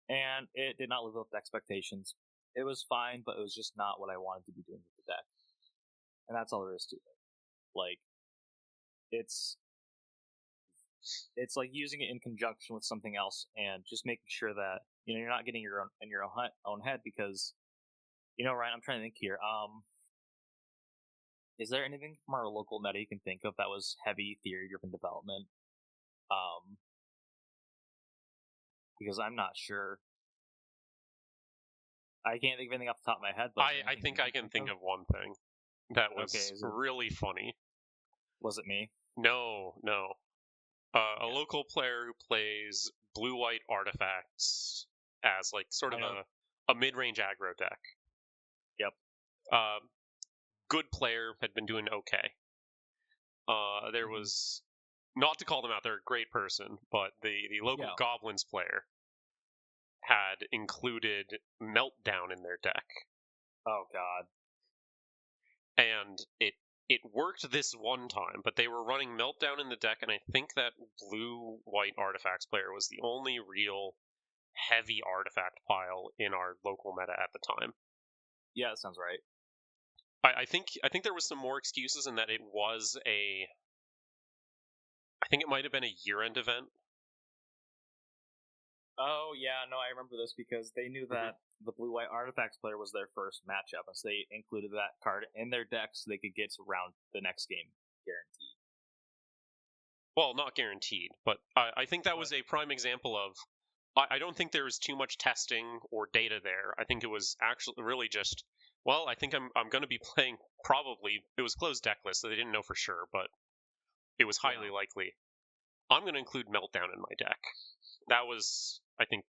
And it did not live up to expectations. It was fine, but it was just not what I wanted to be doing with the deck. And that's all there is to it. Like, it's like using it in conjunction with something else, and just making sure that, you're not getting your own head, because, Ryan, I'm trying to think here. Is there anything from our local meta you can think of that was heavy theory-driven development? Because I'm not sure. I can't think of anything off the top of my head. But I think I can think of one thing that was really funny. Was it me? No. A local player who plays blue-white artifacts as like sort of a mid-range aggro deck. Yep. Good player, had been doing okay. There was, not to call them out, they're a great person, but the local Goblins player had included Meltdown in their deck. Oh god. And it worked this one time, but they were running Meltdown in the deck, and I think that blue-white Artifacts player was the only real heavy artifact pile in our local meta at the time. Yeah, that sounds right. I think there was some more excuses in that it was I think it might have been a year-end event. Oh yeah, no, I remember this because they knew that the blue white artifacts player was their first matchup, and so they included that card in their deck so they could get to round the next game guaranteed. Well, not guaranteed, but I think that was a prime example of. I don't think there was too much testing or data there. I think it was actually really just. Well, I think I'm going to be playing. Probably it was closed deck list, so they didn't know for sure, but it was highly likely. I'm going to include Meltdown in my deck. That was, I think,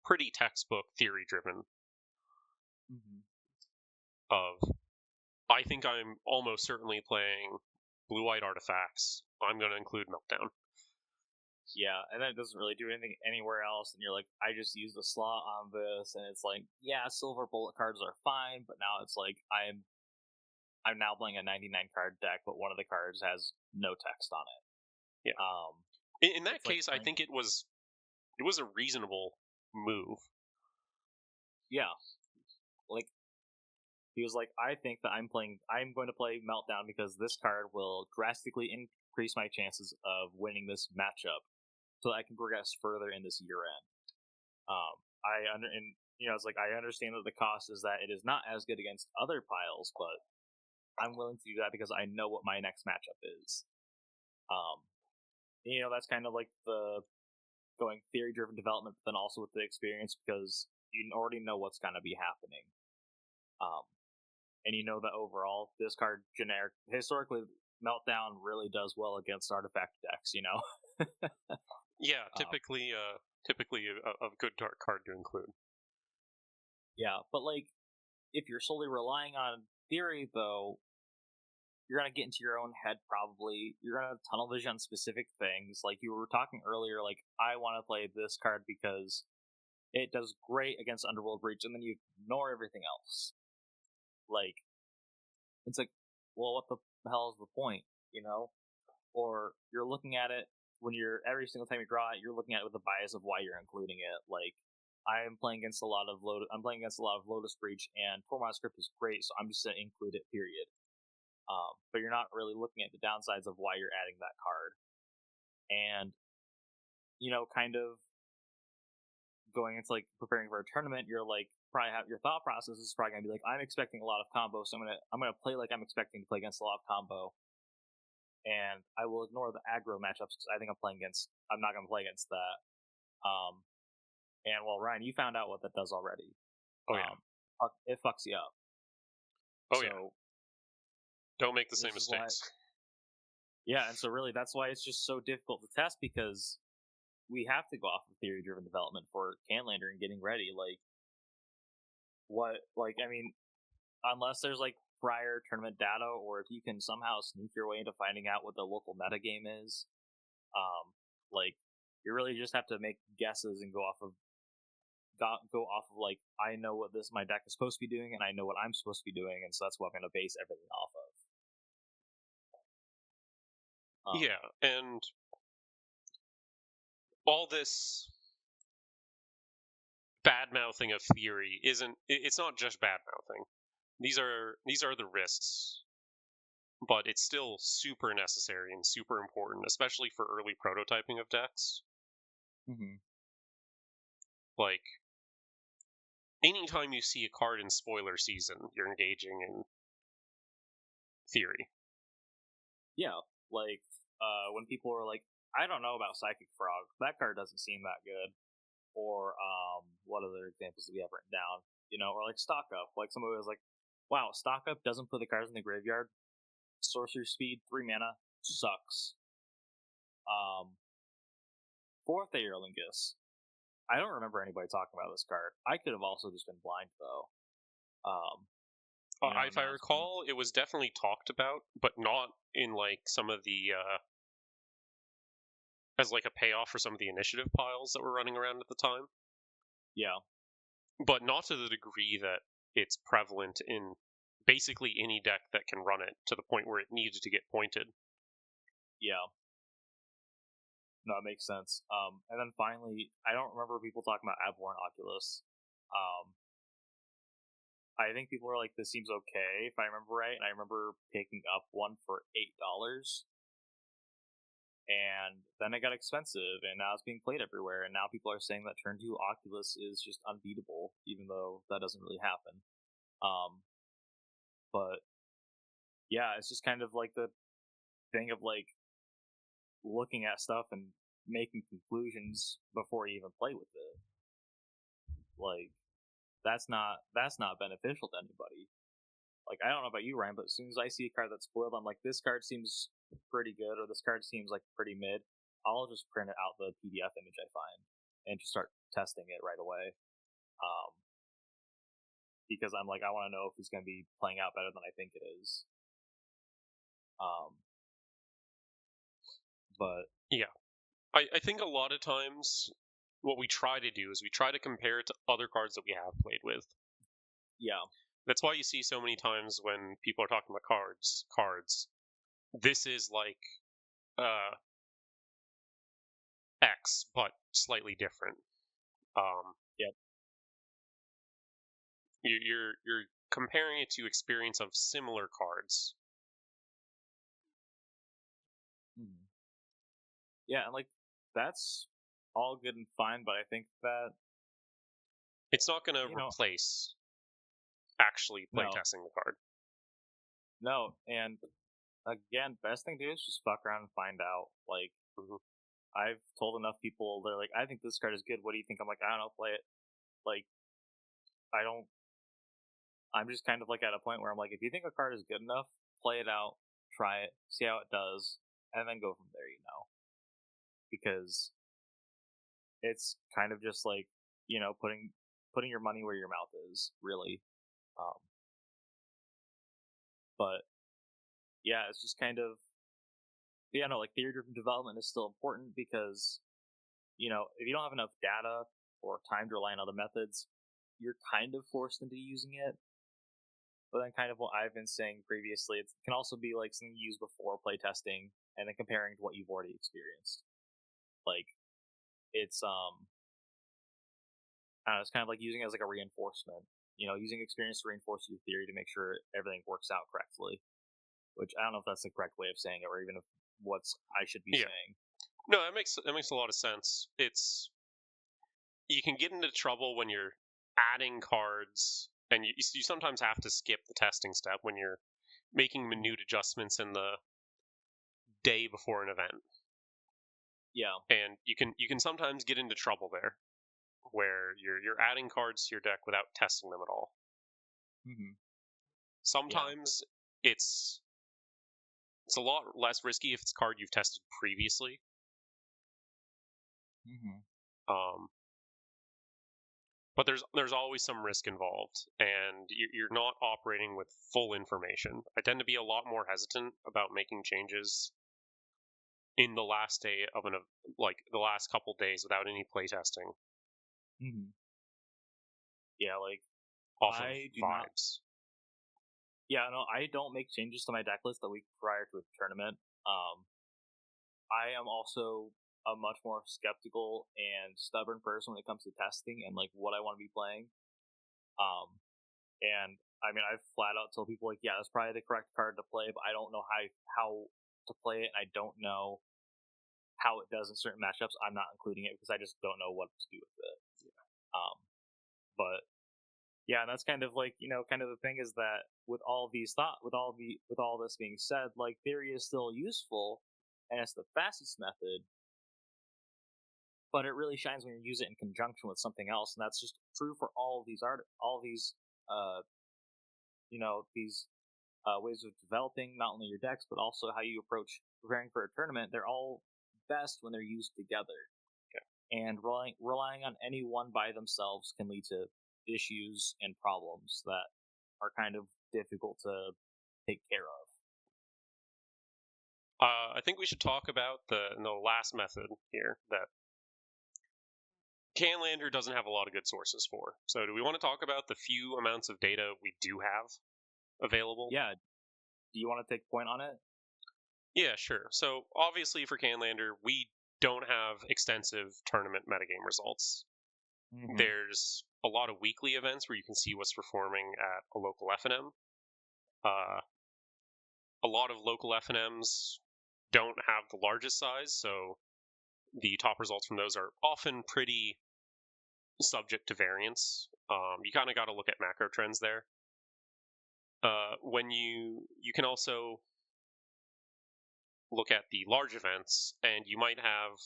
pretty textbook theory driven. Of, I think I'm almost certainly playing blue-white artifacts. I'm going to include Meltdown. Yeah, and that doesn't really do anything anywhere else, and you're like, I just used a slot on this, and it's like, yeah, silver bullet cards are fine, but now it's like I'm now playing a 99 card deck, but one of the cards has no text on it. Yeah. In that case, I think it was a reasonable move. Yeah, like he was like, I think that I'm going to play Meltdown because this card will drastically increase my chances of winning this matchup, so that I can progress further in this year end. It's like I understand that the cost is that it is not as good against other piles, but I'm willing to do that because I know what my next matchup is. That's kind of like the going theory driven development, but then also with the experience because you already know what's going to be happening. And you know that overall, this card generic historically Meltdown really does well against artifact decks. Yeah, typically a good card to include. Yeah, but like if you're solely relying on theory, though, you're gonna get into your own head. Probably you're gonna tunnel vision on specific things. Like you were talking earlier, like I want to play this card because it does great against Underworld Breach, and then you ignore everything else. Like it's like, well, what the hell is the point? Or you're looking at it when you're every single time you draw it, you're looking at it with the bias of why you're including it. Like I'm playing against a lot of Lotus Breach, and Tormod script is great, so I'm just gonna include it. Period. But you're not really looking at the downsides of why you're adding that card, and kind of going into like preparing for a tournament, you're like probably have your thought process is probably gonna be like, I'm expecting a lot of combo, so I'm gonna play like I'm expecting to play against a lot of combo, and I will ignore the aggro matchups because I think I'm not gonna play against that. And well, Ryan, you found out what that does already. Oh yeah, it fucks you up. Oh yeah. Don't make the same mistakes. Yeah, and so really that's why it's just so difficult to test because we have to go off of theory driven development for Canlander and getting ready. Unless there's like prior tournament data, or if you can somehow sneak your way into finding out what the local meta game is, you really just have to make guesses and go off of like, I know what my deck is supposed to be doing, and I know what I'm supposed to be doing, and so that's what I'm going to base everything off of. Yeah, and all this bad mouthing of theory it's not just bad mouthing. These are the risks, but it's still super necessary and super important, especially for early prototyping of decks. Mm-hmm. Like anytime you see a card in spoiler season, you're engaging in theory. Yeah, like when people are like, I don't know about Psychic Frog, that card doesn't seem that good, or what other examples do we have written down? Or like Stock Up, like somebody was like, wow, Stock Up doesn't put the cards in the graveyard. Sorcery speed, 3 mana, sucks. Fourth Aerolingus. I don't remember anybody talking about this card. I could have also just been blind though. If I recall, it was definitely talked about, but not in like some of the as like a payoff for some of the initiative piles that were running around at the time. Yeah, but not to the degree that it's prevalent in basically any deck that can run it to the point where it needed to get pointed. Yeah. No, it makes sense. And then finally, I don't remember people talking about Abhorrent Oculus. I think people were like, "This seems okay," if I remember right. And I remember picking up one for $8, and then it got expensive, and now it's being played everywhere. And now people are saying that Turn 2 Oculus is just unbeatable, even though that doesn't really happen. But yeah, it's just kind of like the thing of like looking at stuff and making conclusions before you even play with it. Like that's not beneficial to anybody. Like I don't know about you, Ryan, but as soon as I see a card that's spoiled, I'm like, this card seems pretty good, or this card seems like pretty mid. I'll just print it out the PDF image I find and just start testing it right away. Because I'm like, I want to know if it's going to be playing out better than I think it is. But yeah, I think a lot of times what we try to do is we try to compare it to other cards that we have played with. Yeah. That's why you see so many times when people are talking about cards. This is like X, but slightly different. Yep. You're comparing it to experience of similar cards. Mm-hmm. Yeah, and like that's all good and fine, but I think that it's not going to replace actually playtesting the card. No, and again, best thing to do is just fuck around and find out. Like, I've told enough people, they're like, I think this card is good. What do you think? I'm like, I don't know, play it. Like, I'm just kind of like at a point where I'm like, if you think a card is good enough, play it out, try it, see how it does, and then go from there, because it's kind of just like, putting your money where your mouth is, really. But yeah, it's just kind of, like theory-driven development is still important because, if you don't have enough data or time to rely on other methods, you're kind of forced into using it. But then, kind of what I've been saying previously, it can also be like something you use before playtesting and then comparing to what you've already experienced. Like, it's I don't know, it's kind of like using it as like a reinforcement. Using experience to reinforce your theory to make sure everything works out correctly. Which I don't know if that's the correct way of saying it, or even if I should be saying. No, that makes a lot of sense. You can get into trouble when you're adding cards, and you sometimes have to skip the testing step when you're making minute adjustments in the day before an event. Yeah, and you can sometimes get into trouble there, where you're adding cards to your deck without testing them at all. Mm-hmm. Sometimes it's a lot less risky if it's a card you've tested previously. But there's always some risk involved, and you're not operating with full information. I tend to be a lot more hesitant about making changes in the last day of the last couple days without any playtesting. Yeah, like off of vibes. Yeah, no, I don't make changes to my deck list the week prior to a tournament. I am also a much more skeptical and stubborn person when it comes to testing and like what I want to be playing. And I mean, I've flat out told people like, yeah, that's probably the correct card to play, but I don't know how to play it, and I don't know how it does in certain matchups. I'm not including it because I just don't know what to do with it. But yeah, and that's kind of like kind of the thing is that with all this being said, like theory is still useful, and it's the fastest method, but it really shines when you use it in conjunction with something else, and that's just true for all of these ways of developing not only your decks but also how you approach preparing for a tournament. They're all best when they're used together. And relying on any one by themselves can lead to issues and problems that are kind of difficult to take care of. I think we should talk about the last method here that Canlander doesn't have a lot of good sources for. So do we want to talk about the few amounts of data we do have available? Yeah. Do you want to take point on it? Yeah, sure. So obviously for Canlander, we don't have extensive tournament metagame results. Mm-hmm. There's a lot of weekly events where you can see what's performing at a local FNM. A lot of local FNMs don't have the largest size, so the top results from those are often pretty subject to variance. You kind of got to look at macro trends there. When you can also look at the large events, and you might have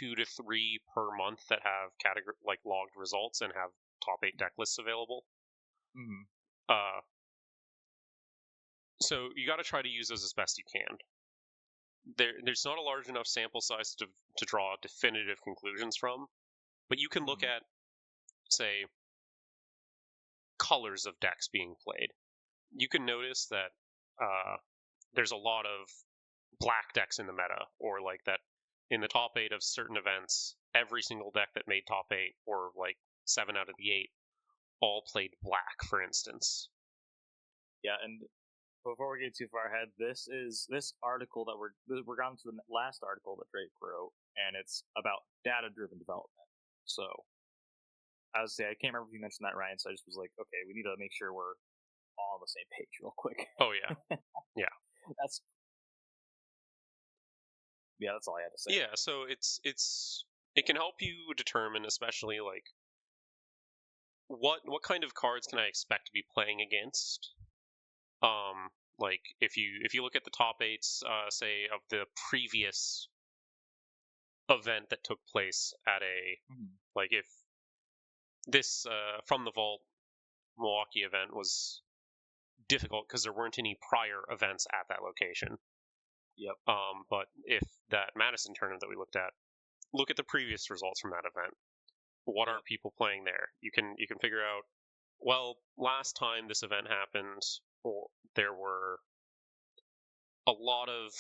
2 to 3 per month that have category like logged results and have top 8 deck lists available. Mm-hmm. So you got to try to use those as best you can. There's not a large enough sample size to draw definitive conclusions from, but you can look at, say, colors of decks being played. You can notice that there's a lot of black decks in the meta, or like that in the top 8 of certain events, every single deck that made top 8, or like 7 out of the 8, all played black, for instance. Yeah, and before we get too far ahead, this article that we're down to the last article that Drake wrote, and it's about data-driven development. So, I would say I can't remember if you mentioned that, Ryan. So I just was like, okay, we need to make sure we're all on the same page real quick. Oh yeah, yeah. That's all I had to say. Yeah, so it can help you determine, especially like what kind of cards can I expect to be playing against. Like if you look at the top 8s, say of the previous event that took place at a like if this from the vault Milwaukee event was difficult because there weren't any prior events at that location. Yep. But if that Madison tournament that we looked at, look at the previous results from that event. What are people playing there? You can figure out. Well, last time this event happened, there were a lot of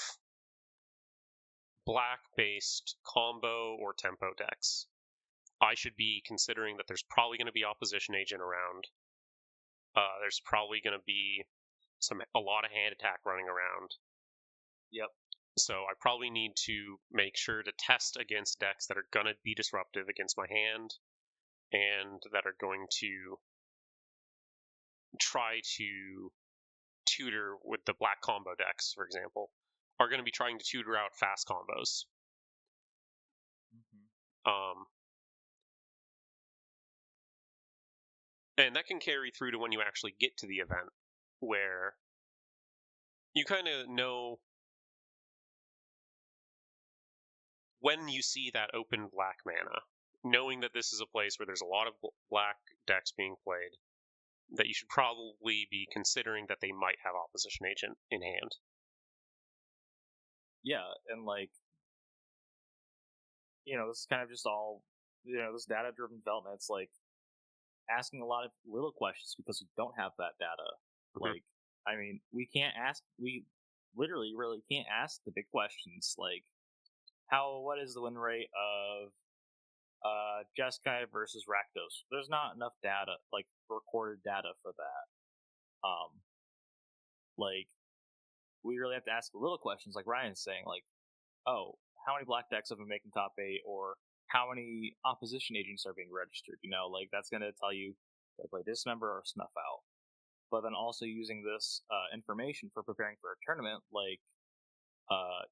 black-based combo or tempo decks. I should be considering that there's probably going to be opposition agent around. There's probably going to be a lot of hand attack running around. Yep. So I probably need to make sure to test against decks that are going to be disruptive against my hand, and that are going to try to tutor with the black combo decks, for example, are going to be trying to tutor out fast combos. And that can carry through to when you actually get to the event, where you kind of know when you see that open black mana, knowing that this is a place where there's a lot of black decks being played, that you should probably be considering that they might have opposition agent in hand. Yeah, and like, this is kind of just all, this data-driven development. It's like asking a lot of little questions because we don't have that data. Mm-hmm. Like, I mean, we literally really can't ask the big questions like, what is the win rate of Jeskai versus Rakdos? There's not enough data, like recorded data for that. Like, we really have to ask little questions, like Ryan's saying, like, oh, how many black decks have been making top 8, or how many opposition agents are being registered? Like that's going to tell you to play Dismember or Snuff Out. But then also using this information for preparing for a tournament, like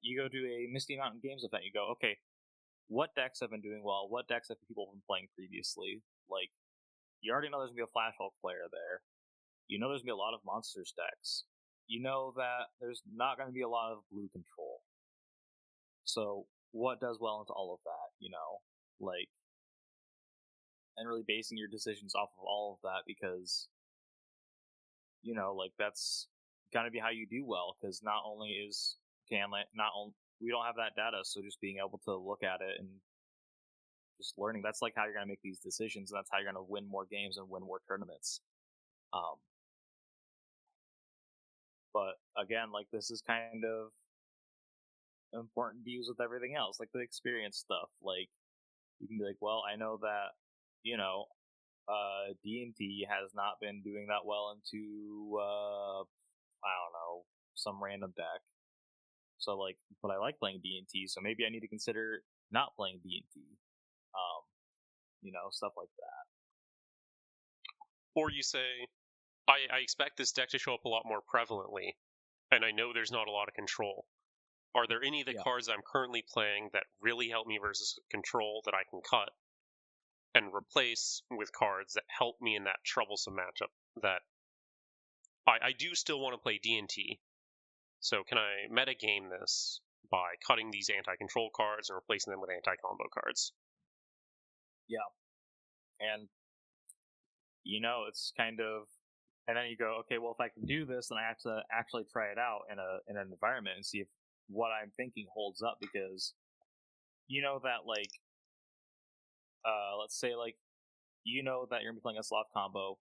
you go to a Misty Mountain Games event, you go, okay, what decks have been doing well? What decks have people been playing previously? Like, you already know there's going to be a Flash Hulk player there. You know there's going to be a lot of Monsters decks. You know that there's not going to be a lot of blue control. So, what does well into all of that, Like, and really basing your decisions off of all of that, because, like, that's going to be how you do well, because not only is we don't have that data, so just being able to look at it and just learning, that's like how you're going to make these decisions, and that's how you're going to win more games and win more tournaments. But again, like, this is kind of important to use with everything else, like the experience stuff. Like, You can be like, well, I know that, you know, D&T has not been doing that well into, I don't know, some random deck. So, like, but I like playing D&T, so maybe I need to consider not playing D&T. Stuff like that. Or you say, I expect this deck to show up a lot more prevalently, and I know there's not a lot of control. Are there any of the Yeah. cards I'm currently playing that really help me versus control that I can cut and replace with cards that help me in that troublesome matchup that I do still want to play D&T. So can I metagame this by cutting these anti-control cards and replacing them with anti-combo cards? Yeah. And, it's kind of, and then you go, okay, well, if I can do this, then I have to actually try it out in an environment and see if what I'm thinking holds up, because that, like, let's say, like, that you're gonna be playing a sloth combo.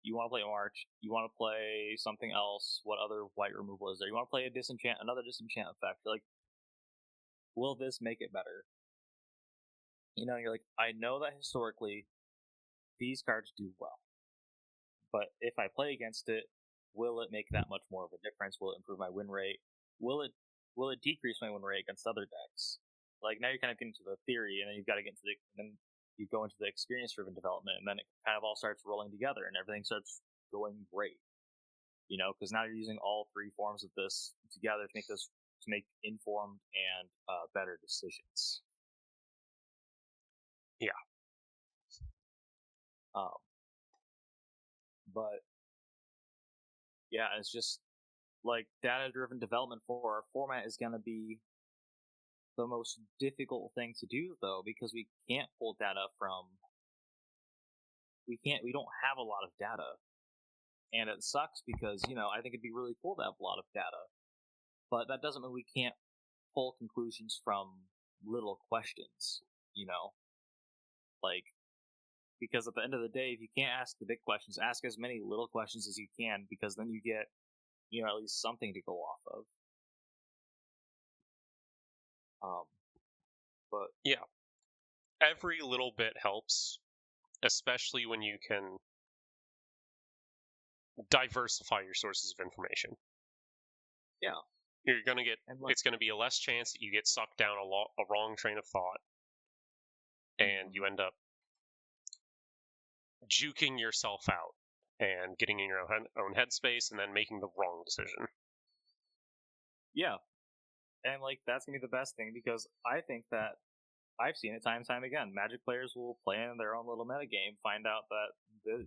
You want to play March. You want to play something else. What other white removal is there? You want to play another disenchant effect. You're like, will this make it better? You're like, I know that historically these cards do well, but if I play against it, will it make that much more of a difference? Will it improve my win rate? Will it decrease my win rate against other decks? Like, now you're kind of getting to the theory, and then you've got to get into then you go into the experience-driven development, and then it kind of all starts rolling together, and everything starts going great. Because now you're using all three forms of this together to make informed and better decisions. Yeah. But yeah, it's just like data-driven development for our format is going to be the most difficult thing to do, though, because we can't pull data from. We don't have a lot of data, and it sucks because I think it'd be really cool to have a lot of data, but that doesn't mean we can't pull conclusions from little questions. Like, because at the end of the day, if you can't ask the big questions, ask as many little questions as you can, because then you get at least something to go off of. But yeah, every little bit helps, especially when you can diversify your sources of information. Yeah, You're gonna get it's gonna be a less chance that you get sucked down a wrong train of thought, and you end up juking yourself out and getting in your own headspace and then making the wrong decision. Yeah, and like that's gonna be the best thing, because I think that I've seen it time and time again. Magic players will play in their own little metagame, find out that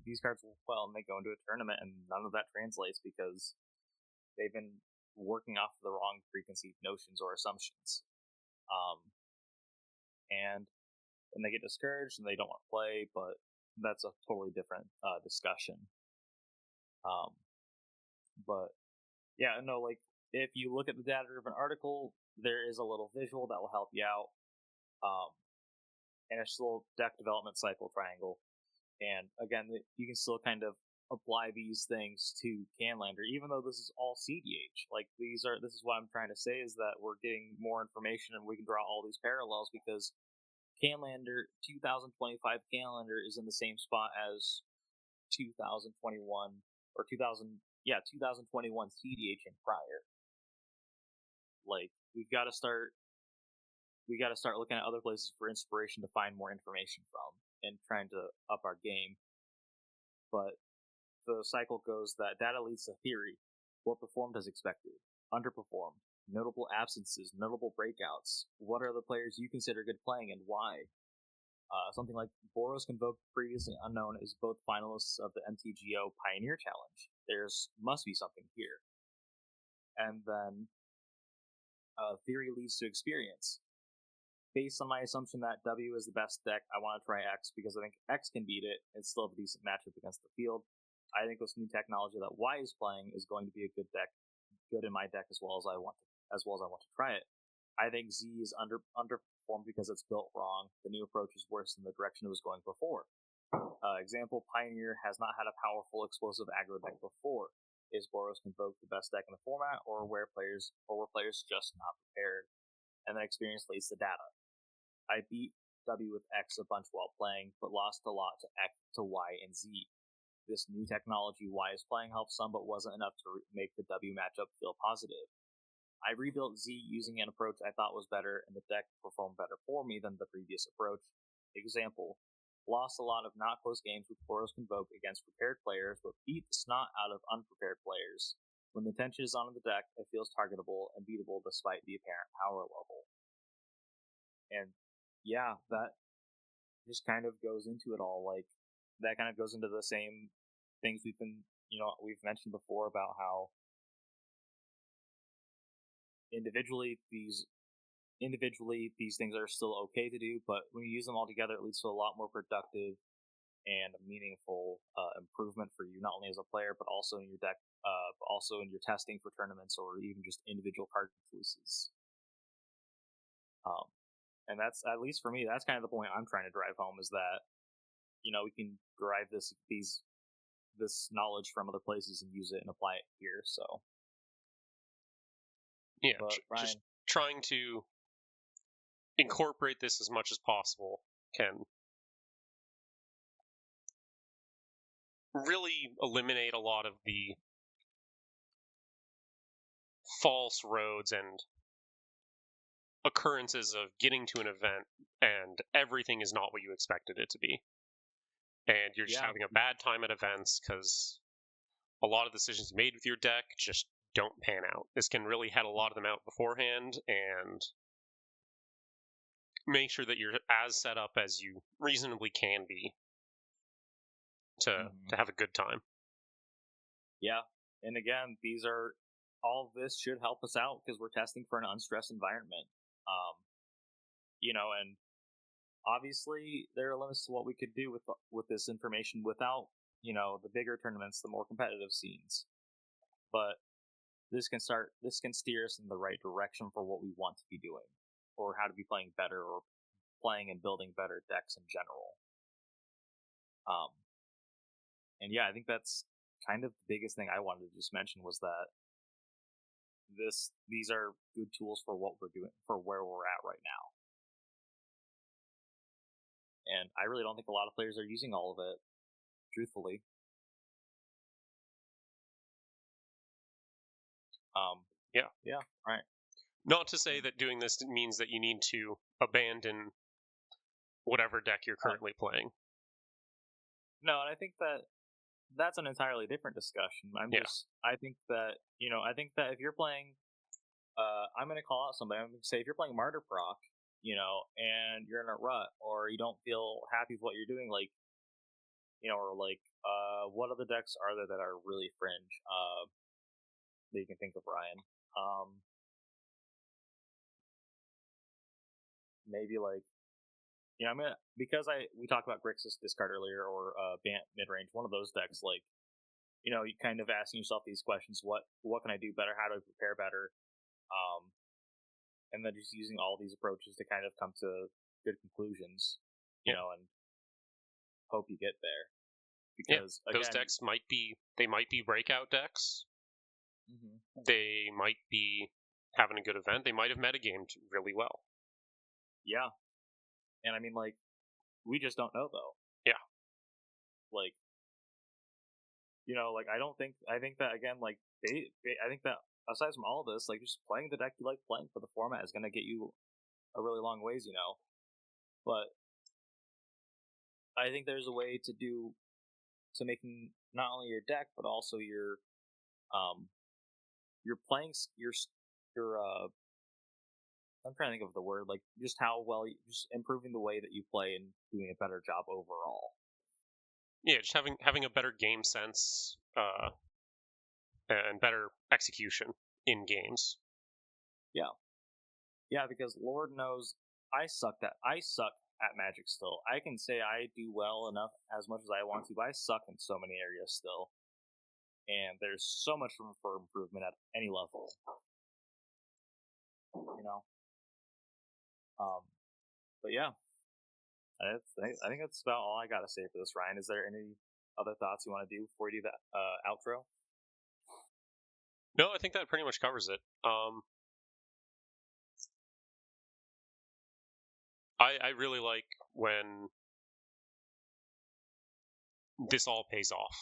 these cards will well, and they go into a tournament, and none of that translates because they've been working off the wrong preconceived notions or assumptions. And then they get discouraged and they don't want to play, but that's a totally different discussion. But yeah, no, like, if you look at the data-driven article, there is a little visual that will help you out. And it's a little deck development cycle triangle. And again, you can still kind of apply these things to Canlander, even though this is all CDH. Like, this is what I'm trying to say, is that we're getting more information and we can draw all these parallels, because Canlander 2025 Canlander is in the same spot as 2021 or 2021 CDH and prior. Like, we got to start looking at other places for inspiration to find more information from and trying to up our game. But the cycle goes that data leads to theory. What performed as expected? Underperformed? Notable absences? Notable breakouts? What are the players you consider good playing and why? Something like Boros Convoked Previously Unknown is both finalists of the MTGO Pioneer Challenge. There's must be something here. And then theory leads to experience. Based on my assumption that W is the best deck, I want to try X because I think X can beat it. It's still a decent matchup against the field. I think this new technology that Y is playing is going to be a good in my deck as well as I want to try it. I think Z is underperformed because it's built wrong. The new approach is worse than the direction it was going before. Example: Pioneer has not had a powerful, explosive aggro deck before. Is Boros Convoked the best deck in the format, or were players just not prepared? And then experience leads to data. I beat W with X a bunch while playing, but lost a lot to X to Y and Z. This new technology Y is playing helped some, but wasn't enough to make the W matchup feel positive. I rebuilt Z using an approach I thought was better, and the deck performed better for me than the previous approach. Example, lost a lot of not close games with Boros Convoke against prepared players, but beat the snot out of unprepared players. When the tension is on the deck, it feels targetable and beatable despite the apparent power level. And yeah, that just kind of goes into it all. Like, that kind of goes into the same things we've mentioned before about how individually these things are still okay to do, but when you use them all together, it leads to a lot more productive and meaningful improvement for you, not only as a player, but also in your deck, but also in your testing for tournaments or even just individual card releases. And that's, at least for me, that's kind of the point I'm trying to drive home, is that, we can derive this knowledge from other places and use it and apply it here. So yeah, just trying to incorporate this as much as possible can really eliminate a lot of the false roads and occurrences of getting to an event and everything is not what you expected it to be. And you're just having a bad time at events because a lot of decisions made with your deck just don't pan out. This can really head a lot of them out beforehand and make sure that you're as set up as you reasonably can be to have a good time. Yeah, and again, all of this should help us out because we're testing for an unstressed environment. And obviously there are limits to what we could do with this information without, the bigger tournaments, the more competitive scenes. But this can steer us in the right direction for what we want to be doing, or how to be playing better, or playing and building better decks in general. And yeah, I think that's kind of the biggest thing I wanted to just mention, was that these are good tools for what we're doing, for where we're at right now. And I really don't think a lot of players are using all of it, truthfully. Yeah, right. Not to say that doing this means that you need to abandon whatever deck you're currently playing. No, and I think that's an entirely different discussion. I think that if you're playing, I'm going to call out somebody. I'm going to say, if you're playing Martyr Proc, and you're in a rut, or you don't feel happy with what you're doing, what other decks are there that are really fringe that you can think of, Ryan? Maybe because we talked about Grixis discard earlier, or Bant mid-range, one of those decks, you kind of asking yourself these questions: what can I do better? How do I prepare better? And then just using all these approaches to kind of come to good conclusions, and hope you get there. Because those decks might be breakout decks. Mm-hmm. They might be having a good event. They might have metagamed really well. Yeah. And I mean, we just don't know, though. Yeah. I think that, again, I think that aside from all of this, just playing the deck you like playing for the format is going to get you a really long ways, But I think there's a way to making not only your deck, but also your playing, I'm trying to think of the word, just how well, just improving the way that you play and doing a better job overall. Yeah, just having a better game sense, and better execution in games. Yeah, because Lord knows I suck at Magic still. I can say I do well enough as much as I want to, but I suck in so many areas still. And there's so much room for improvement at any level. But yeah, I think that's about all I gotta say for this, Ryan. Is there any other thoughts you want to do before you do that outro? No, I think that pretty much covers it. I really like when this all pays off.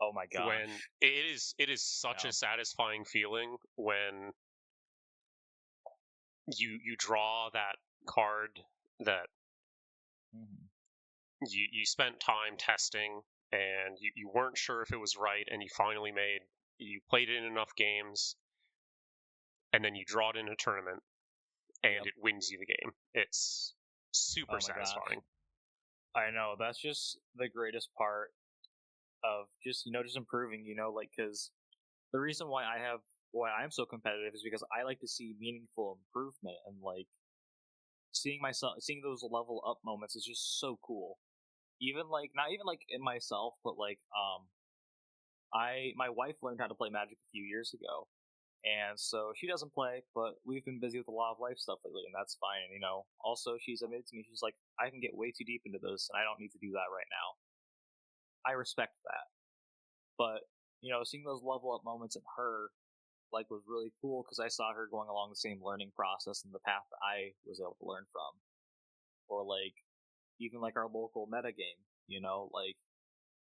Oh my When gosh. it is such Yeah. a satisfying feeling when you draw that card that Hmm. you spent time testing and you weren't sure if it was right, and you played it in enough games, and then you draw it in a tournament and Yep. it wins you the game. It's super Oh my gosh. satisfying. I know. That's just the greatest part of just, just improving, like, because the reason why I'm so competitive is because I like to see meaningful improvement, and like seeing those level up moments is just so cool. Even like, not even like in myself, but like, my wife learned how to play Magic a few years ago, and so she doesn't play, but we've been busy with a lot of life stuff lately, and that's fine. And also she's admitted to me, she's like, I can get way too deep into this, and I don't need to do that right now. I respect that, but seeing those level up moments in her like was really cool because I saw her going along the same learning process and the path that I was able to learn from, or like even like our local meta game, like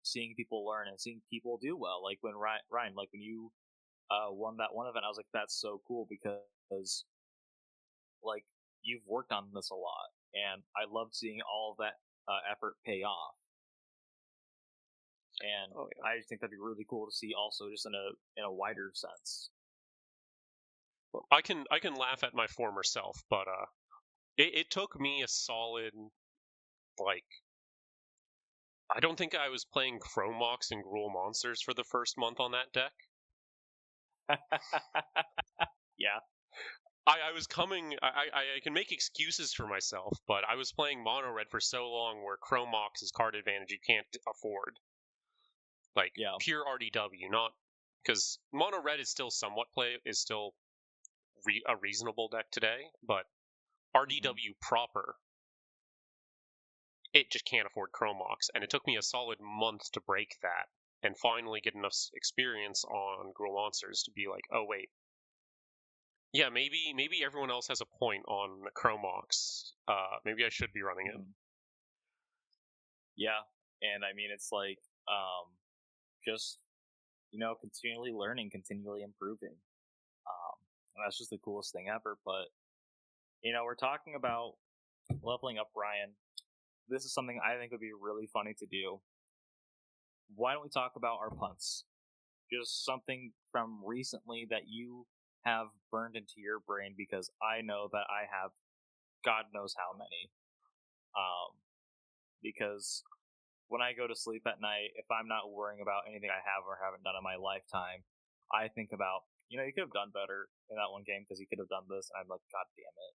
seeing people learn and seeing people do well. Like when Ryan, like when you won that one event, I was like, that's so cool because like you've worked on this a lot, and I loved seeing all of that effort pay off. And Oh yeah. I just think that'd be really cool to see, also just in a wider sense. Well, I can laugh at my former self, but it took me a solid, like, I don't think I was playing Chromox and Gruul monsters for the first month on that deck. Yeah. I was coming. I can make excuses for myself, but I was playing mono red for so long where Chromox is card advantage you can't afford. Like Yeah. pure RDW, not because mono red is still a reasonable deck today, but Hmm. RDW proper, it just can't afford Chromox, and it took me a solid month to break that and finally get enough experience on Gruul monsters to be like, oh wait, yeah, maybe everyone else has a point on Chromox. Maybe I should be running it. Hmm. Yeah. And I mean, it's like, just continually learning, continually improving. And that's just the coolest thing ever. But we're talking about leveling up, Ryan. This is something I think would be really funny to do. Why don't we talk about our punts? Just something from recently that you have burned into your brain, because I know that I have God knows how many. Um, because when I go to sleep at night, if I'm not worrying about anything I have or haven't done in my lifetime, I think about, you could have done better in that one game because you could have done this, and I'm like, God damn it.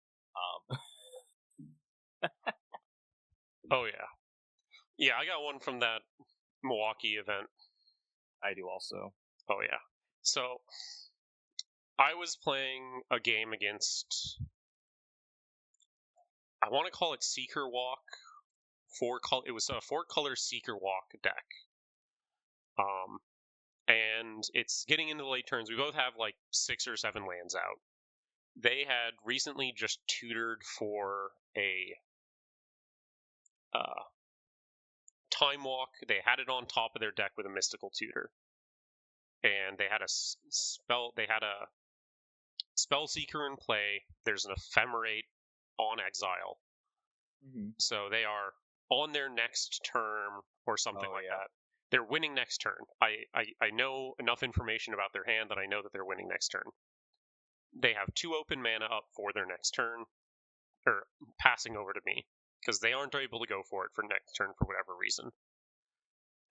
Oh yeah, yeah. I got one from that Milwaukee event. I do also. Oh yeah. So I was playing a game against. I want to call it Seeker Walk. It was a 4-color Seeker Walk deck. Um, and it's getting into the late turns. We both have like 6 or 7 lands out. They had recently just tutored for a uh, Time Walk. They had it on top of their deck with a Mystical Tutor, and they had a spell. They had a Spell Seeker in play. There's an Ephemerate on exile, Mm-hmm. so they are on their next turn or something Oh like yeah. that. They're winning next turn. I know enough information about their hand that I know that they're winning next turn. They have 2 open mana up for their next turn, or passing over to me, because they aren't able to go for it for next turn for whatever reason.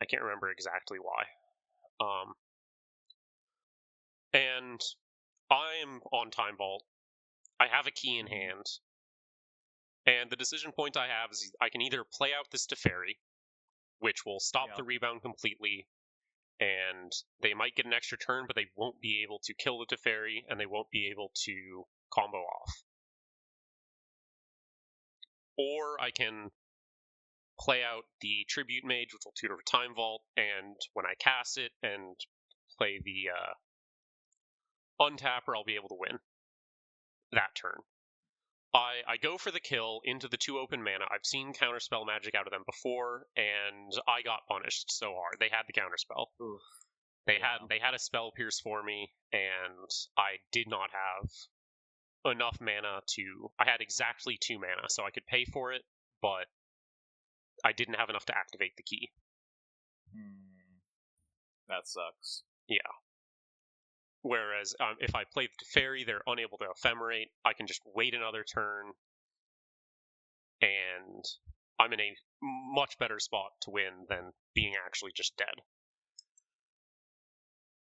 I can't remember exactly why. And I am on Time Vault. I have a key in Mm-hmm. hand, and the decision point I have is I can either play out this Teferi, which will stop Yeah. the rebound completely, and they might get an extra turn, but they won't be able to kill the Teferi, and they won't be able to combo off. Or I can play out the Tribute Mage, which will tutor for Time Vault, and when I cast it and play the Untapper, I'll be able to win that turn. I go for the kill into the 2 open mana. I've seen counterspell magic out of them before, and I got punished so hard. They had the counterspell. Oof. They had a spell pierce for me, and I did not have enough mana to. I had exactly 2 mana, so I could pay for it, but I didn't have enough to activate the key. That sucks. Yeah. Whereas if I play the Teferi, they're unable to ephemerate. I can just wait another turn, and I'm in a much better spot to win than being actually just dead.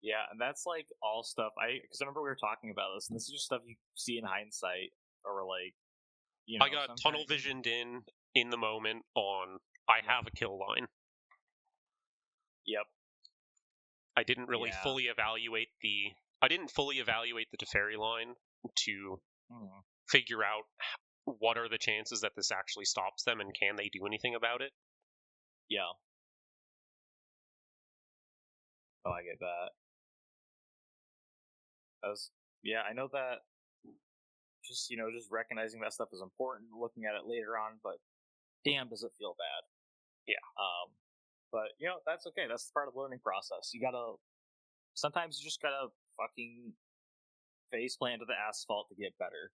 Yeah, and that's like all stuff. Because I remember we were talking about this, and this is just stuff you see in hindsight, or like, you know. I got tunnel visioned in the moment on. I have a kill line. Yep. I didn't really fully evaluate the. I didn't fully evaluate the Teferi line to figure out what are the chances that this actually stops them, and can they do anything about it. Yeah. Oh, I get that. I know that. Just recognizing that stuff is important, looking at it later on, but damn, does it feel bad. Yeah. But that's okay. That's part of the learning process. Sometimes you just gotta fucking face plant to the asphalt to get better.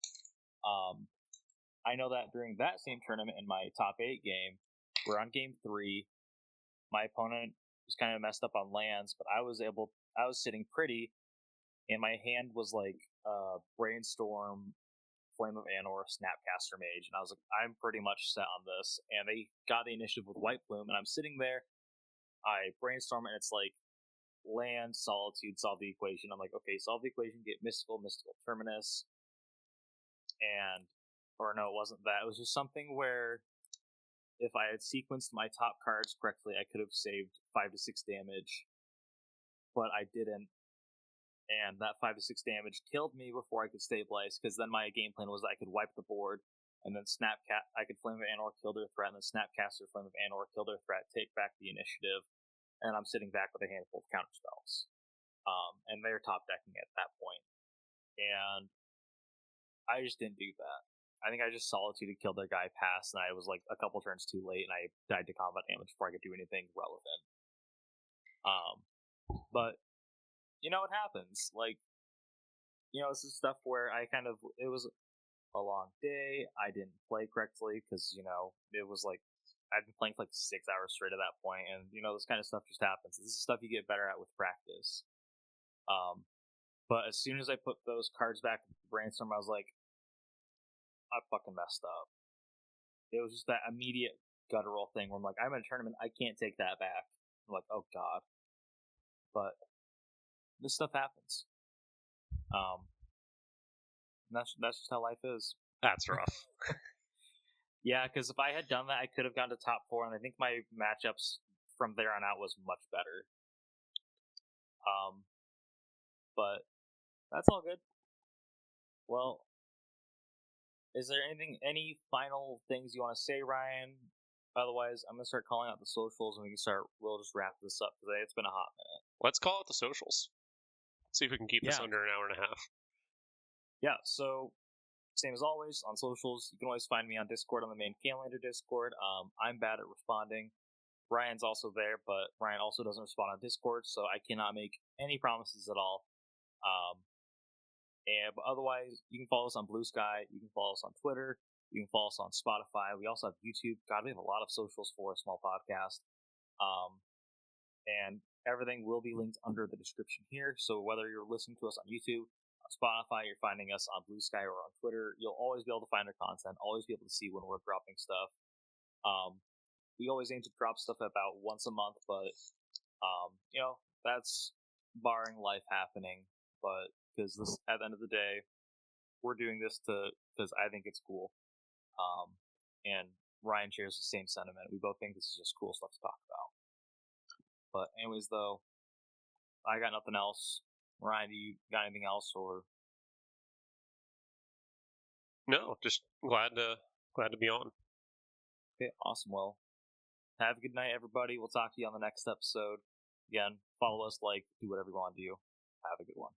I know that during that same tournament in my top 8 game, we're on game 3. My opponent was kind of messed up on lands, but I was sitting pretty, and my hand was like Brainstorm, Flame of Anor, Snapcaster Mage, and I was like, I'm pretty much set on this. And they got the initiative with White Plume, and I'm sitting there. I brainstorm, and it's like land, Solitude, solve the equation. I'm like, okay, solve the equation, get Mystical Terminus, or no, it wasn't that. It was just something where if I had sequenced my top cards correctly, I could have saved 5 to 6 damage, but I didn't. And that 5 to 6 damage killed me before I could stabilize, because then my game plan was I could wipe the board, and then I could Flame of Anor, kill their threat, and then Snapcaster, Flame of Anor, kill their threat, take back the initiative, and I'm sitting back with a handful of counterspells. And they're top decking at that point. And I just didn't do that. I think I just Solitude killed their guy past, and I was like a couple turns too late, and I died to combat damage before I could do anything relevant. But it happens. Like, this is stuff where it was a long day. I didn't play correctly because, it was like, I'd been playing for like 6 hours straight at that point, and, this kind of stuff just happens. This is stuff you get better at with practice. But as soon as I put those cards back in the brainstorm, I was like, I fucking messed up. It was just that immediate guttural thing where I'm like, I'm in a tournament, I can't take that back. I'm like, oh god. But this stuff happens. That's just how life is. That's rough. Yeah, because if I had done that, I could have gone to top 4, and I think my matchups from there on out was much better. But that's all good. Well, is there any final things you want to say, Ryan? Otherwise, I'm gonna start calling out the socials, and we'll just wrap this up today. It's been a hot minute. Let's call out the socials. See if we can keep this under an hour and a half. Yeah, so same as always, on socials, you can always find me on Discord, on the main Highlander Discord. I'm bad at responding. Ryan's also there, but Ryan also doesn't respond on Discord, so I cannot make any promises at all. But otherwise, you can follow us on Blue Sky, you can follow us on Twitter, you can follow us on Spotify. We also have YouTube. God, we have a lot of socials for a small podcast. And everything will be linked under the description here, so whether you're listening to us on YouTube, Spotify, you're finding us on Blue Sky or on Twitter, you'll always be able to find our content, always be able to see when we're dropping stuff. We always aim to drop stuff about once a month, but that's barring life happening. But because at the end of the day, we're doing this because I think it's cool, and Ryan shares the same sentiment. We both think this is just cool stuff to talk about. But anyways, though, I got nothing else. Ryan, do you got anything else, or? No, just glad to be on. Okay, awesome. Well, have a good night, everybody. We'll talk to you on the next episode. Again, follow us, do whatever you want to do. Have a good one.